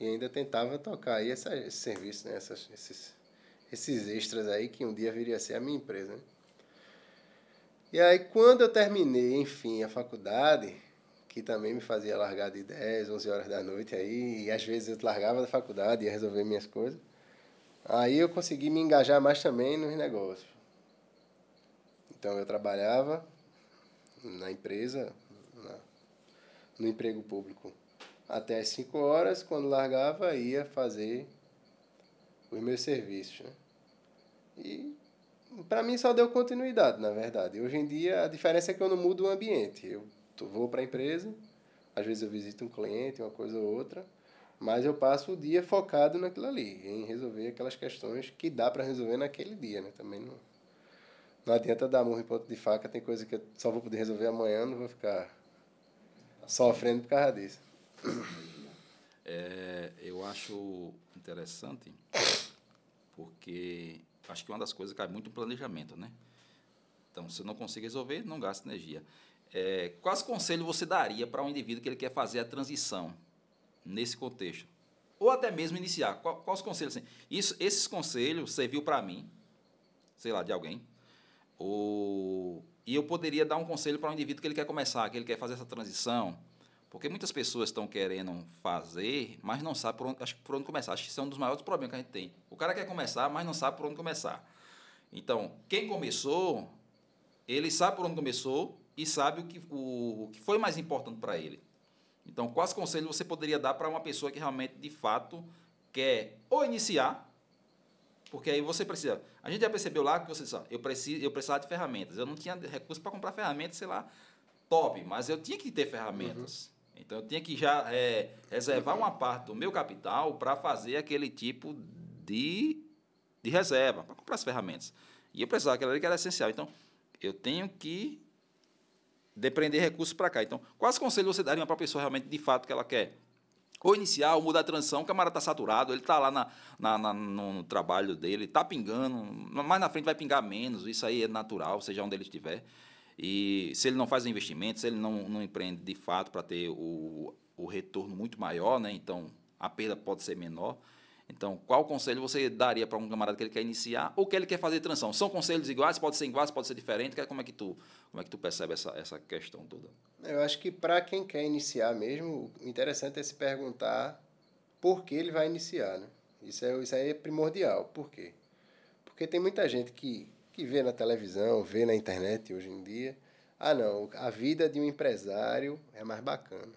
e ainda tentava tocar aí esse serviço, né? Esses extras aí que um dia viria a ser a minha empresa, né? E aí, quando eu terminei, enfim, a faculdade, que também me fazia largar de 10, 11 horas da noite, aí, e às vezes eu largava da faculdade e ia resolver minhas coisas, Aí eu consegui me engajar mais também nos negócios. Então eu trabalhava na empresa, no emprego público, até as 5 horas. Quando largava, ia fazer os meus serviços, né? E para mim só deu continuidade, na verdade. Hoje em dia a diferença é que eu não mudo o ambiente. Eu vou para a empresa, às vezes eu visito um cliente, uma coisa ou outra, mas eu passo o dia focado naquilo ali, em resolver aquelas questões que dá para resolver naquele dia, né? Também não adianta dar murro em ponto de faca, tem coisa que eu só vou poder resolver amanhã, não vou ficar sofrendo por causa disso. Eu acho interessante, porque acho que uma das coisas cai muito no planejamento, né? Então, se eu não consigo resolver, não gasta energia. Quais conselhos você daria para um indivíduo que ele quer fazer a transição nesse contexto? Ou até mesmo iniciar? Quais conselhos? Assim? Esses conselhos serviu para mim, sei lá, de alguém. E eu poderia dar um conselho para um indivíduo que ele quer começar, que ele quer fazer essa transição. Porque muitas pessoas estão querendo fazer, mas não sabem por onde começar. Acho que isso é um dos maiores problemas que a gente tem. O cara quer começar, mas não sabe por onde começar. Então, quem começou, ele sabe por onde começou e sabe o que foi mais importante para ele. Então, quais conselhos você poderia dar para uma pessoa que realmente, de fato, quer ou iniciar, porque aí você precisa... A gente já percebeu lá que você disse, eu precisava de ferramentas. Eu não tinha recurso para comprar ferramentas, sei lá, top, mas eu tinha que ter ferramentas. Então, eu tinha que já reservar uma parte do meu capital para fazer aquele tipo de reserva, para comprar as ferramentas. E eu precisava daquela ali que era essencial. Então, eu tenho que depender de recursos para cá. Então, quais conselhos você daria para a pessoa realmente, de fato, que ela quer? Ou iniciar, ou mudar a transição, o camarada está saturado, ele está lá no trabalho dele, está pingando, mais na frente vai pingar menos, isso aí é natural, seja onde ele estiver. E se ele não faz investimento, se ele não empreende de fato para ter o retorno muito maior, né? Então a perda pode ser menor. Então, qual conselho você daria para um camarada que ele quer iniciar ou que ele quer fazer transição? São conselhos iguais, pode ser diferente? Como é que tu percebe essa questão toda? Eu acho que para quem quer iniciar mesmo, o interessante é se perguntar por que ele vai iniciar, né? Isso aí é primordial. Por quê? Porque tem muita gente que vê na televisão, vê na internet hoje em dia, não, a vida de um empresário é mais bacana,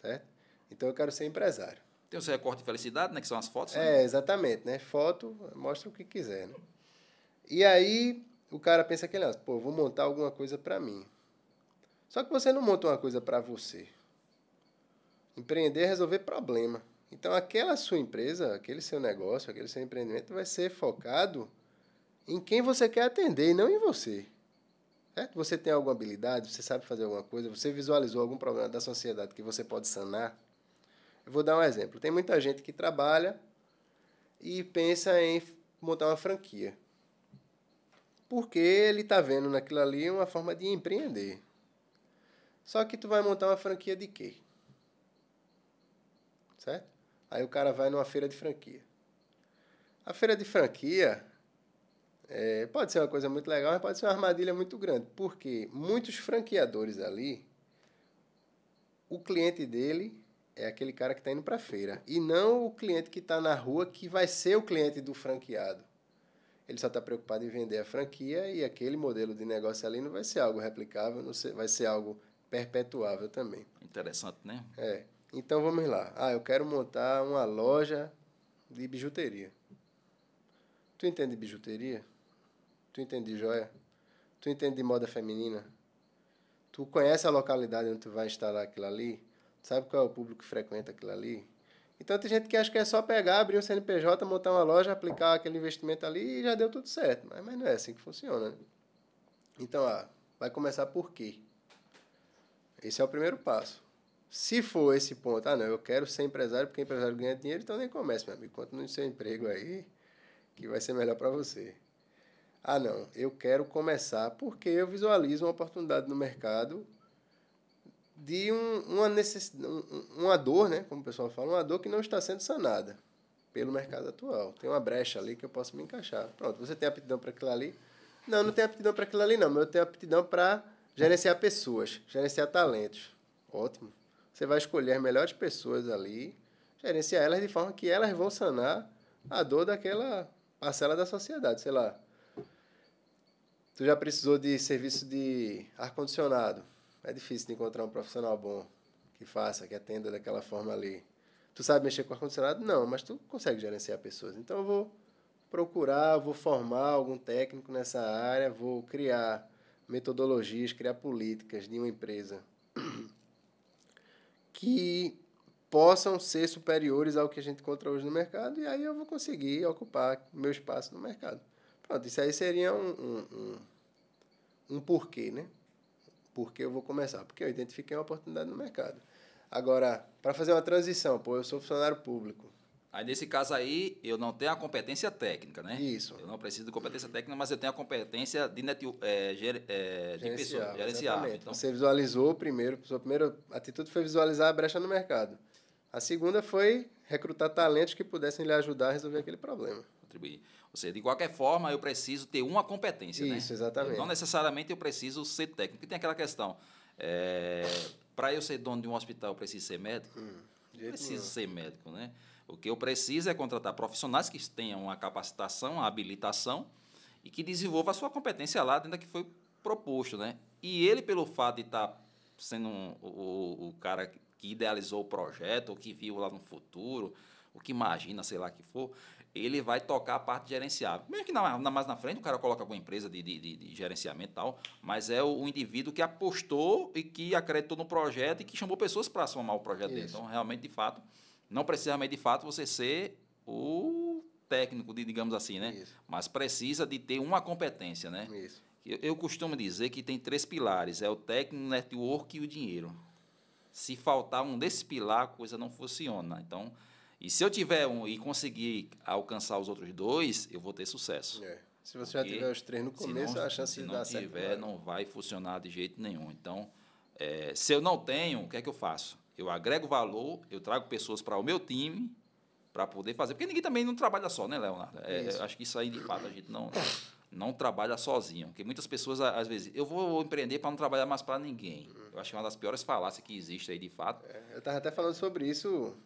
certo? Então eu quero ser empresário. Tem o seu recorte de felicidade, né, que são as fotos, né? Exatamente, né? Foto mostra o que quiser, né? E aí o cara pensa que, vou montar alguma coisa para mim. Só que você não monta uma coisa para você. Empreender é resolver problema. Então aquela sua empresa, aquele seu negócio, aquele seu empreendimento vai ser focado em quem você quer atender e não em você. Certo? Você tem alguma habilidade, você sabe fazer alguma coisa, você visualizou algum problema da sociedade que você pode sanar. Eu vou dar um exemplo. Tem muita gente que trabalha e pensa em montar uma franquia. Porque ele está vendo naquilo ali uma forma de empreender. Só que tu vai montar uma franquia de quê? Certo? Aí o cara vai numa feira de franquia. A feira de franquia pode ser uma coisa muito legal, mas pode ser uma armadilha muito grande. Porque muitos franqueadores ali, o cliente dele é aquele cara que está indo para a feira. E não o cliente que está na rua, que vai ser o cliente do franqueado. Ele só está preocupado em vender a franquia e aquele modelo de negócio ali não vai ser algo replicável, vai ser algo perpetuável também. Interessante, né? Então vamos lá. Eu quero montar uma loja de bijuteria. Tu entende de bijuteria? Tu entende de joia? Tu entende de moda feminina? Tu conhece a localidade onde tu vai instalar aquilo ali? Sabe qual é o público que frequenta aquilo ali? Então tem gente que acha que é só pegar, abrir um CNPJ, montar uma loja, aplicar aquele investimento ali e já deu tudo certo. Mas não é assim que funciona, né? Então, vai começar por quê? Esse é o primeiro passo. Se for esse ponto, não, eu quero ser empresário porque empresário ganha dinheiro, então nem comece, meu amigo. Continue seu emprego aí, que vai ser melhor para você. Não, eu quero começar porque eu visualizo uma oportunidade no mercado de uma dor, né, como o pessoal fala, uma dor que não está sendo sanada pelo mercado atual. Tem uma brecha ali que eu posso me encaixar. Pronto, você tem aptidão para aquilo ali? Não tenho aptidão para aquilo ali não, mas eu tenho aptidão para gerenciar pessoas, gerenciar talentos. Ótimo. Você vai escolher as melhores pessoas ali, gerenciar elas de forma que elas vão sanar a dor daquela parcela da sociedade. Sei lá, tu já precisou de serviço de ar-condicionado. É difícil de encontrar um profissional bom que faça, que atenda daquela forma ali. Tu sabe mexer com ar-condicionado? Não, mas tu consegue gerenciar pessoas. Então eu vou procurar, vou formar algum técnico nessa área, vou criar metodologias, criar políticas de uma empresa que possam ser superiores ao que a gente encontra hoje no mercado, e aí eu vou conseguir ocupar meu espaço no mercado. Pronto, isso aí seria um porquê, né? Por que eu vou começar? Porque eu identifiquei uma oportunidade no mercado. Agora, para fazer uma transição, pô, eu sou funcionário público. Aí, nesse caso aí, eu não tenho a competência técnica, né? Isso. Eu não preciso de competência técnica, mas eu tenho a competência de pessoa, gerenciar. Exatamente. Então, Você visualizou primeiro, sua primeira atitude foi visualizar a brecha no mercado. A segunda foi recrutar talentos que pudessem lhe ajudar a resolver aquele problema. contribuir. Ou seja, de qualquer forma, eu preciso ter uma competência, né? Isso, exatamente. Não necessariamente eu preciso ser técnico. E tem aquela questão, para eu ser dono de um hospital, eu preciso ser médico? De Eu jeito preciso nenhum. ser médico, né? O que eu preciso é contratar profissionais que tenham uma capacitação, uma habilitação e que desenvolva a sua competência lá dentro da que foi proposto, né? E ele, pelo fato de estar sendo o cara que idealizou o projeto, ou que viu lá no futuro, o que imagina, sei lá que for, ele vai tocar a parte gerenciável. Mesmo que mais na frente o cara coloca alguma empresa de gerenciamento e tal, mas é o indivíduo que apostou e que acreditou no projeto e que chamou pessoas para somar o projeto dele. Isso. Então, realmente, de fato, não precisa realmente, de fato, você ser o técnico, digamos assim, né? Isso. Mas precisa de ter uma competência, né? Isso. Eu costumo dizer que tem 3 pilares, é o técnico, o network e o dinheiro. Se faltar um desses pilares, a coisa não funciona. Então, e se eu tiver um e conseguir alcançar os outros 2, eu vou ter sucesso. É. Se você já tiver os 3 no começo, a chance se de não dar certo. tiver, não vai funcionar de jeito nenhum. Então, se eu não tenho, o que é que eu faço? Eu agrego valor, eu trago pessoas para o meu time para poder fazer. Porque ninguém também não trabalha só, né, Leonardo? Isso. Acho que isso aí, de fato, a gente não trabalha sozinho. Porque muitas pessoas, às vezes, eu vou empreender para não trabalhar mais para ninguém. Eu acho que é uma das piores falácias que existe aí, de fato. Eu estava até falando sobre isso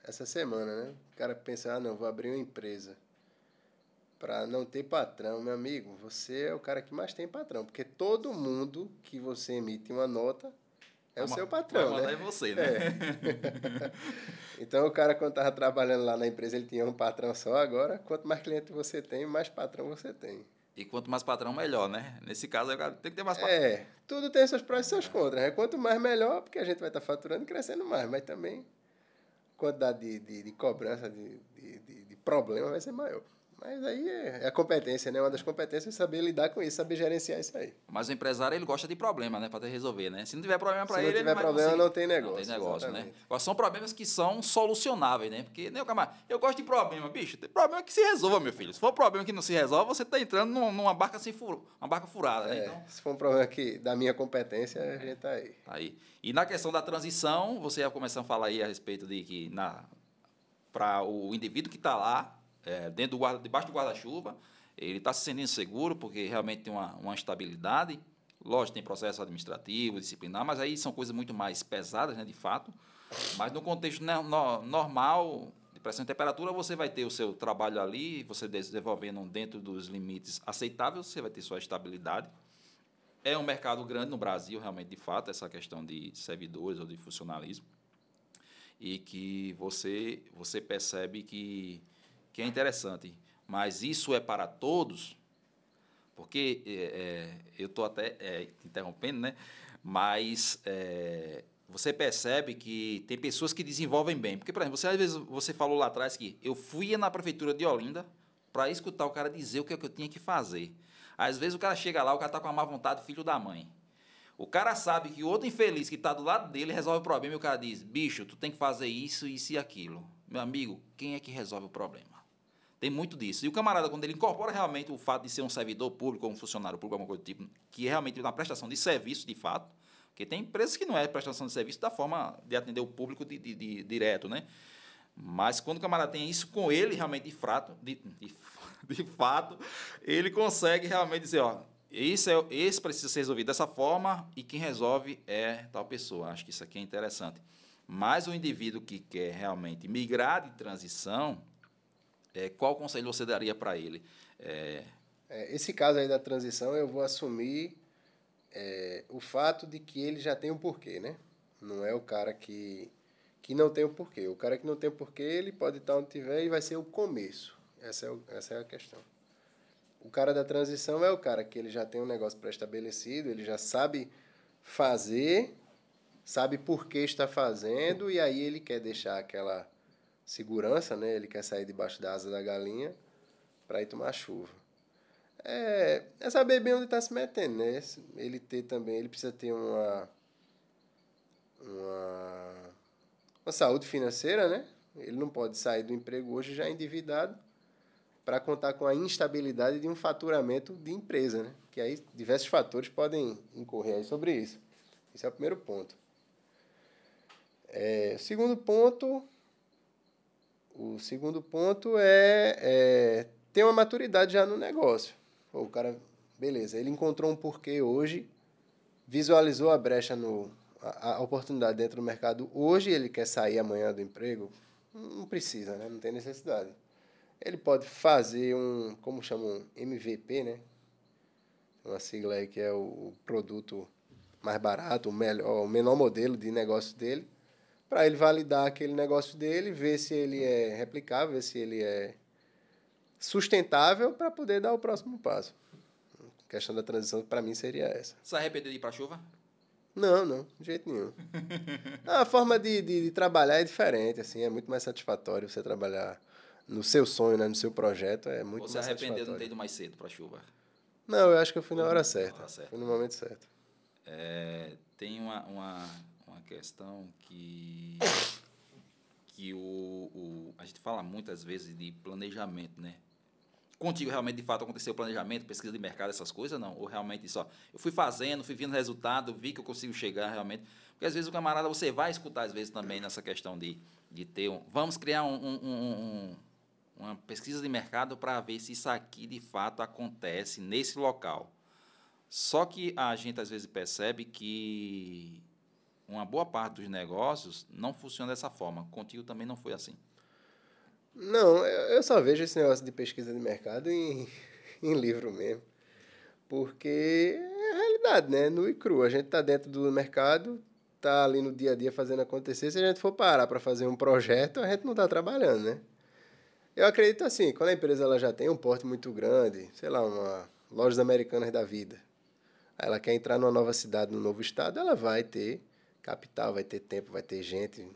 essa semana, né? O cara pensa, ah, não, vou abrir uma empresa para não ter patrão. Meu amigo, você é o cara que mais tem patrão, porque todo mundo que você emite uma nota é o seu patrão, vai mandar né? em você, né? Então, o cara, quando estava trabalhando lá na empresa, ele tinha um patrão só. Agora, quanto mais cliente você tem, mais patrão você tem. E quanto mais patrão, melhor, né? Nesse caso, eu tem que ter mais patrão. Tudo tem seus prós e seus contras, né? Quanto mais, melhor, porque a gente vai estar faturando e crescendo mais. Mas também, a quantidade de cobrança, de problema vai ser maior. Mas aí é a competência, né? Uma das competências é saber lidar com isso, saber gerenciar isso aí. Mas o empresário, ele gosta de problema, né? Para resolver, né? Se não tiver problema para Se ele, não tiver ele problema, vai não tem conseguir. negócio. Não tem negócio, né? Exatamente. Agora, são problemas que são solucionáveis, né? Porque, né, camarada, eu gosto de problema, bicho. Tem problema que se resolva, meu filho. Se for um problema que não se resolve, você está entrando numa barca uma barca furada, né? Então, Se for um problema aqui da minha competência, a gente tá aí. tá aí. E na questão da transição, você ia começar a falar aí a respeito de que para o indivíduo que está lá, debaixo do guarda-chuva, ele está se sentindo seguro porque realmente tem uma estabilidade. Lógico, tem processo administrativo, disciplinar, mas aí são coisas muito mais pesadas, né, de fato. Mas no contexto normal, de pressão e temperatura, você vai ter o seu trabalho ali, você desenvolvendo dentro dos limites aceitáveis, você vai ter sua estabilidade. É um mercado grande no Brasil, realmente, de fato, essa questão de servidores ou de funcionalismo. E que você percebe que é interessante. Mas isso é para todos, porque eu estou até interrompendo, né? Mas você percebe que tem pessoas que desenvolvem bem. Porque, por exemplo, às vezes você falou lá atrás que eu fui na prefeitura de Olinda para escutar o cara dizer o que eu tinha que fazer. Às vezes o cara chega lá, o cara está com a má vontade, filho da mãe. O cara sabe que o outro infeliz que está do lado dele resolve o problema e o cara diz, bicho, tu tem que fazer isso, isso e aquilo. Meu amigo, quem é que resolve o problema? Tem muito disso. E o camarada, quando ele incorpora realmente o fato de ser um servidor público ou um funcionário público, alguma coisa do tipo, que é realmente uma prestação de serviço, de fato, porque tem empresas que não é prestação de serviço da forma de atender o público direto, né? Mas quando o camarada tem isso com ele, realmente, de fato, ele consegue realmente dizer, ó, esse precisa ser resolvido dessa forma e quem resolve é tal pessoa. Acho que isso aqui é interessante. Mas o indivíduo que quer realmente migrar de transição, qual conselho você daria para ele? Esse caso aí da transição, eu vou assumir o fato de que ele já tem um porquê, né? Não é o cara que não tem o porquê. O cara que não tem o porquê, ele pode estar onde tiver e vai ser o começo. Essa é a questão. O cara da transição é o cara que ele já tem um negócio pré-estabelecido, ele já sabe fazer, sabe por que está fazendo, e aí ele quer deixar aquela segurança, né? Ele quer sair debaixo da asa da galinha para ir tomar chuva. É saber bem onde está se metendo, né? Ele precisa ter uma saúde financeira, né? Ele não pode sair do emprego hoje já endividado para contar com a instabilidade de um faturamento de empresa, né? Que aí diversos fatores podem incorrer aí sobre isso. Esse é o primeiro ponto. O segundo ponto é ter uma maturidade já no negócio. O cara, beleza, ele encontrou um porquê hoje, visualizou a brecha, a oportunidade dentro do mercado hoje, ele quer sair amanhã do emprego, não precisa, né? Não tem necessidade. Ele pode fazer como chamam, MVP, né? Uma sigla aí que é o produto mais barato, o menor modelo de negócio dele, para ele validar aquele negócio dele, ver se ele é replicável, ver se ele é sustentável para poder dar o próximo passo. A questão da transição, para mim, seria essa. Você arrependeu de ir para a chuva? Não, de jeito nenhum. A forma de trabalhar é diferente, assim, é muito mais satisfatório você trabalhar no seu sonho, né, no seu projeto, é muito Você mais arrependeu de não satisfatório. ter ido mais cedo para a chuva? Não, eu acho que eu fui na hora certa. Fui no momento certo. Tem uma questão que a gente fala muitas vezes de planejamento, né? Contigo realmente, de fato, aconteceu o planejamento, pesquisa de mercado, essas coisas, não? Ou realmente só, eu fui fazendo, fui vendo resultado, vi que eu consigo chegar realmente. Porque às vezes o camarada, você vai escutar às vezes também nessa questão de ter vamos criar uma pesquisa de mercado para ver se isso aqui de fato acontece nesse local. Só que a gente às vezes percebe que uma boa parte dos negócios não funciona dessa forma. Contigo também não foi assim. Não, eu só vejo esse negócio de pesquisa de mercado em livro mesmo. Porque é a realidade, né? Nu e cru. A gente está dentro do mercado, está ali no dia a dia fazendo acontecer. Se a gente for parar para fazer um projeto, a gente não está trabalhando, né? Eu acredito assim, quando a empresa ela já tem um porte muito grande, sei lá, uma Lojas Americanas da vida, ela quer entrar numa nova cidade, num novo estado, ela vai ter capital, vai ter tempo, vai ter gente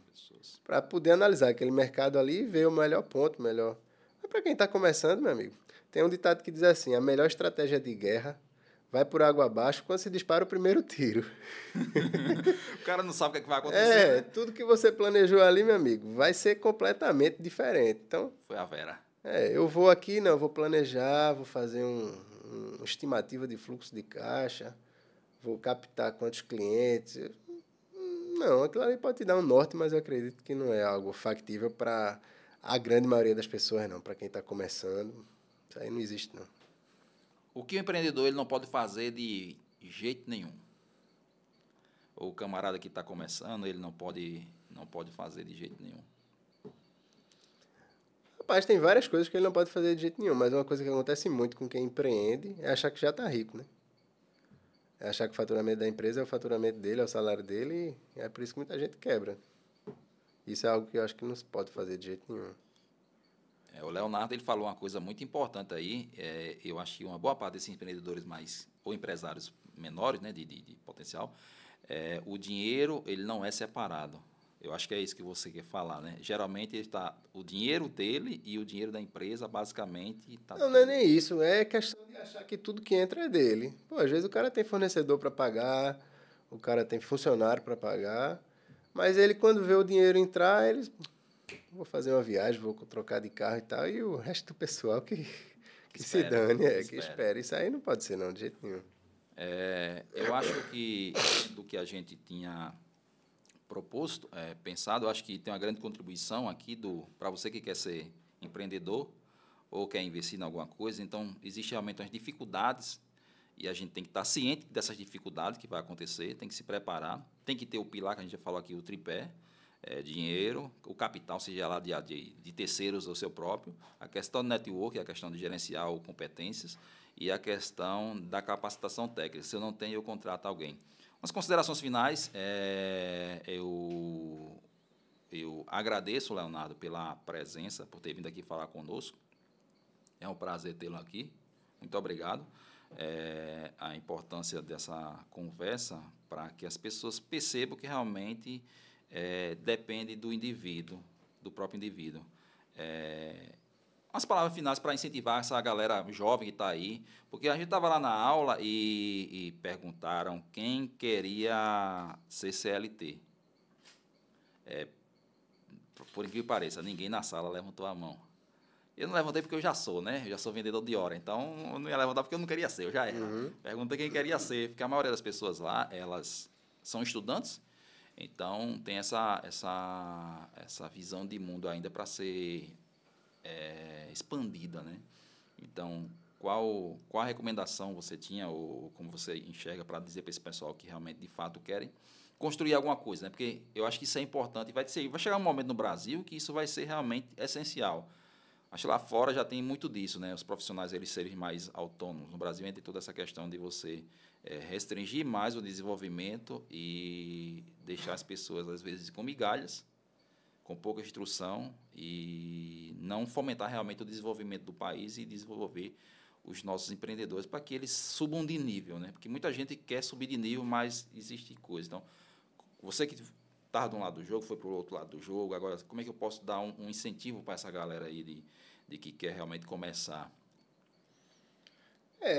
para poder analisar aquele mercado ali e ver o melhor ponto, melhor. Mas para quem está começando, meu amigo, tem um ditado que diz assim: a melhor estratégia de guerra vai por água abaixo quando se dispara o primeiro tiro. O cara não sabe o que vai acontecer. Né? Tudo que você planejou ali, meu amigo, vai ser completamente diferente. Então, foi a Vera. Eu vou aqui, não, vou planejar, vou fazer uma estimativa de fluxo de caixa, vou captar quantos clientes. Não, aquilo ali pode te dar um norte, mas eu acredito que não é algo factível para a grande maioria das pessoas, não. Para quem está começando, isso aí não existe, não. O que o empreendedor ele não pode fazer de jeito nenhum? O camarada que está começando, ele não pode fazer de jeito nenhum. Rapaz, tem várias coisas que ele não pode fazer de jeito nenhum, mas uma coisa que acontece muito com quem empreende é achar que já está rico, né? É achar que o faturamento da empresa é o faturamento dele, é o salário dele, e é por isso que muita gente quebra. Isso é algo que eu acho que não se pode fazer de jeito nenhum. O Leonardo ele falou uma coisa muito importante aí. Eu acho que uma boa parte desses empreendedores ou empresários menores, né, de potencial, o dinheiro ele não é separado. Eu acho que é isso que você quer falar, né? Geralmente ele o dinheiro dele e o dinheiro da empresa basicamente não é nem isso, é questão de achar que tudo que entra é dele. Pô, às vezes o cara tem fornecedor para pagar, o cara tem funcionário para pagar, mas ele quando vê o dinheiro entrar, ele vou fazer uma viagem, vou trocar de carro e tal, e o resto do pessoal que se dane, que espera. Isso aí não pode ser não, de jeito nenhum. Eu acho que do que a gente tinha proposto, pensado, eu acho que tem uma grande contribuição aqui para você que quer ser empreendedor ou quer investir em alguma coisa. Então, existem realmente as dificuldades e a gente tem que estar ciente dessas dificuldades que vai acontecer, tem que se preparar, tem que ter o pilar que a gente já falou aqui, o tripé, dinheiro, o capital, seja lá de terceiros ou seu próprio, a questão do network, a questão de gerencial competências e a questão da capacitação técnica. Se eu não tenho, eu contrato alguém. As considerações finais, eu agradeço, Leonardo, pela presença, por ter vindo aqui falar conosco. É um prazer tê-lo aqui. Muito obrigado. A importância dessa conversa para que as pessoas percebam que realmente depende do indivíduo, do próprio indivíduo. Umas palavras finais para incentivar essa galera jovem que está aí, porque a gente estava lá na aula e perguntaram quem queria ser CLT. Por incrível que pareça, ninguém na sala levantou a mão. Eu não levantei porque eu já sou, né? Eu já sou vendedor de hora, então eu não ia levantar porque eu não queria ser, eu já era. Pergunta quem queria ser, porque a maioria das pessoas lá, elas são estudantes, então tem essa visão de mundo ainda para ser expandida, né? Então, qual a recomendação você tinha ou como você enxerga para dizer para esse pessoal que realmente, de fato, querem construir alguma coisa, né? Porque eu acho que isso é importante e vai chegar um momento no Brasil que isso vai ser realmente essencial. Acho que lá fora já tem muito disso, né? Os profissionais eles serem mais autônomos. No Brasil tem toda essa questão de você restringir mais o desenvolvimento e deixar as pessoas, às vezes, com migalhas, com pouca instrução e não fomentar realmente o desenvolvimento do país e desenvolver os nossos empreendedores para que eles subam de nível, né? Porque muita gente quer subir de nível, mas existe coisa. Então, você que estava de um lado do jogo, foi para o outro lado do jogo, agora como é que eu posso dar um incentivo para essa galera aí de que quer realmente começar?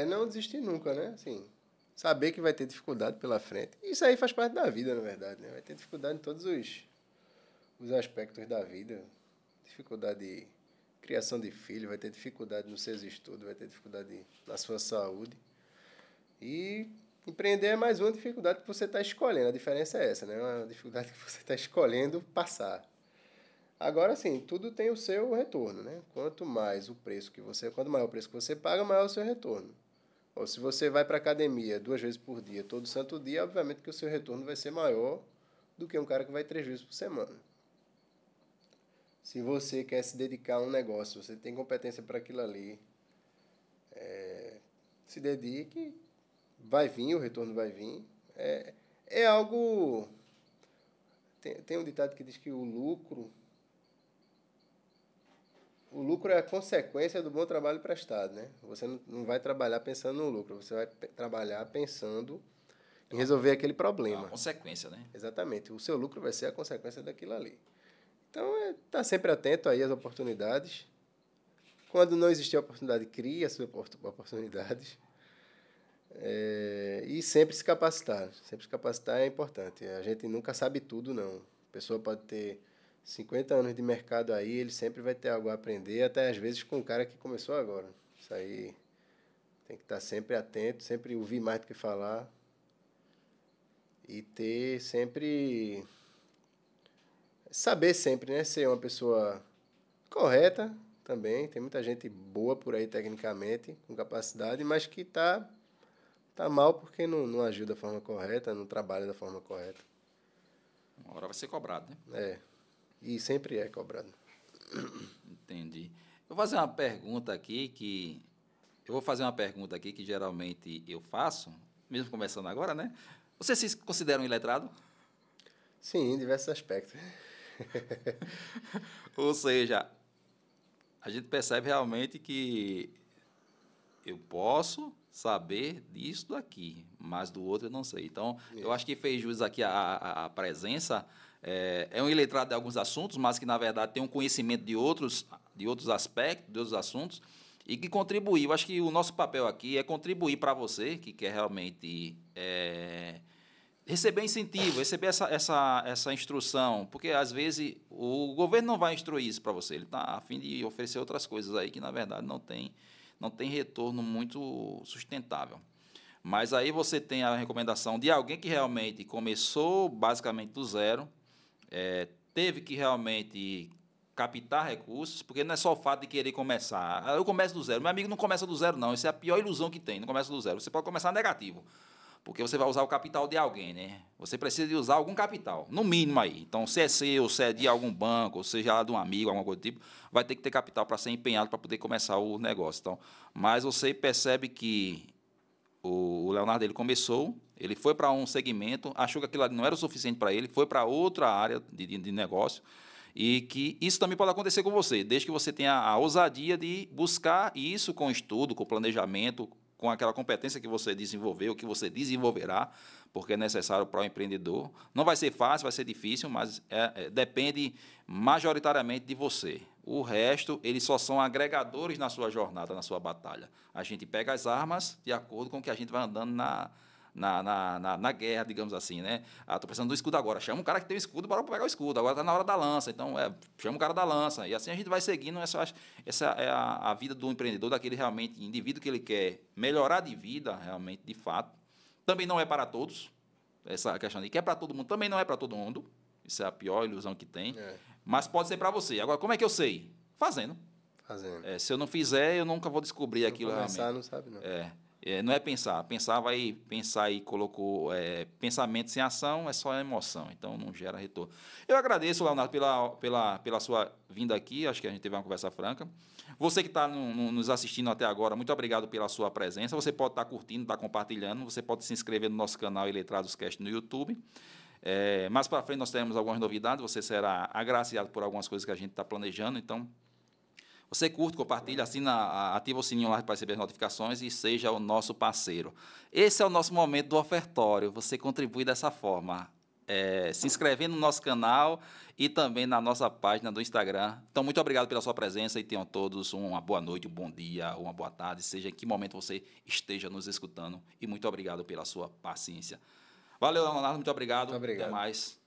Não desistir nunca, né? Assim, saber que vai ter dificuldade pela frente. Isso aí faz parte da vida, na verdade, né? Vai ter dificuldade em todos os aspectos da vida. Dificuldade de criação de filho, vai ter dificuldade nos seus estudos, vai ter dificuldade na sua saúde. E empreender é mais uma dificuldade que você está escolhendo. A diferença é essa, né? Uma dificuldade que você está escolhendo passar. Agora sim, tudo tem o seu retorno, né? Quanto maior o preço que você paga, maior o seu retorno. Ou se você vai para a academia 2 vezes por dia, todo santo dia, obviamente que o seu retorno vai ser maior do que um cara que vai 3 vezes por semana. Se você quer se dedicar a um negócio, você tem competência para aquilo ali, se dedique, vai vir, o retorno vai vir. É algo... Tem um ditado que diz que o lucro é a consequência do bom trabalho prestado, né? Você não vai trabalhar pensando no lucro, você vai trabalhar pensando em resolver aquele problema. É uma consequência, né? Exatamente. O seu lucro vai ser a consequência daquilo ali. Então, tá sempre atento aí às oportunidades. Quando não existir oportunidade, crie as suas oportunidades. E sempre se capacitar. Sempre se capacitar é importante. A gente nunca sabe tudo, não. A pessoa pode ter 50 anos de mercado aí, ele sempre vai ter algo a aprender, até às vezes com um cara que começou agora. Isso aí tem que estar sempre atento, sempre ouvir mais do que falar. E ter sempre... Saber sempre, né? Ser uma pessoa correta também. Tem muita gente boa por aí tecnicamente, com capacidade, mas que tá mal porque não agiu da forma correta, não trabalha da forma correta. Uma hora vai ser cobrado, né? E sempre é cobrado. Entendi. Eu vou fazer uma pergunta aqui que geralmente eu faço, mesmo começando agora, né? Você se considera um iletrado? Sim, em diversos aspectos. Ou seja, a gente percebe realmente que eu posso saber disso daqui, mas do outro eu não sei. Então, eu acho que fez jus aqui a presença. É um iletrado de alguns assuntos, mas que, na verdade, tem um conhecimento de outros aspectos, de outros assuntos, e que contribuiu. Eu acho que o nosso papel aqui é contribuir para você, que quer realmente receber incentivo, receber essa instrução, porque, às vezes, o governo não vai instruir isso para você. Ele está a fim de oferecer outras coisas aí que, na verdade, não tem retorno muito sustentável. Mas aí você tem a recomendação de alguém que realmente começou basicamente do zero, teve que realmente captar recursos, porque não é só o fato de querer começar. Eu começo do zero. Meu amigo não começa do zero, não. Isso é a pior ilusão que tem, não começa do zero. Você pode começar negativo. porque você vai usar o capital de alguém, né? Você precisa de usar algum capital, no mínimo aí. Então, se é seu, se é de algum banco, ou seja lá de um amigo, alguma coisa do tipo, vai ter que ter capital para ser empenhado para poder começar o negócio. Então, mas você percebe que o Leonardo, ele começou, ele foi para um segmento, achou que aquilo ali não era o suficiente para ele, foi para outra área de negócio, e que isso também pode acontecer com você, desde que você tenha a ousadia de buscar isso com estudo, com planejamento, com aquela competência que você desenvolveu, que você desenvolverá, porque é necessário para o empreendedor. Não vai ser fácil, vai ser difícil, mas depende majoritariamente de você. O resto, eles só são agregadores na sua jornada, na sua batalha. A gente pega as armas de acordo com o que a gente vai andando na guerra, digamos assim, né? Ah, estou precisando do escudo agora. Chama um cara que tem o escudo, bora pegar o escudo. Agora está na hora da lança. Então, chama o cara da lança. E assim a gente vai seguindo. Essa é a vida do empreendedor, daquele realmente indivíduo que ele quer melhorar de vida, realmente, de fato. Também não é para todos. Essa questão de que é para todo mundo, também não é para todo mundo. Isso é a pior ilusão que tem. Mas pode ser para você. Agora, como é que eu sei? Fazendo. Se eu não fizer, eu nunca vou descobrir aquilo realmente. Começar, não sabe, não. Não é pensar. Pensar e colocou pensamento sem ação, é só emoção. Então, não gera retorno. Eu agradeço, Leonardo, pela sua vinda aqui. Acho que a gente teve uma conversa franca. Você que está nos assistindo até agora, muito obrigado pela sua presença. Você pode estar curtindo, estar compartilhando. Você pode se inscrever no nosso canal Iletrados Cast no YouTube. Mais para frente nós teremos algumas novidades. Você será agraciado por algumas coisas que a gente está planejando. Então, você curte, compartilha, assina, ativa o sininho lá para receber as notificações e seja o nosso parceiro. Esse é o nosso momento do ofertório. Você contribui dessa forma, se inscrevendo no nosso canal e também na nossa página do Instagram. Então, muito obrigado pela sua presença e tenham todos uma boa noite, um bom dia, uma boa tarde, seja em que momento você esteja nos escutando. E muito obrigado pela sua paciência. Valeu, Leonardo, muito obrigado. Muito obrigado. Até mais.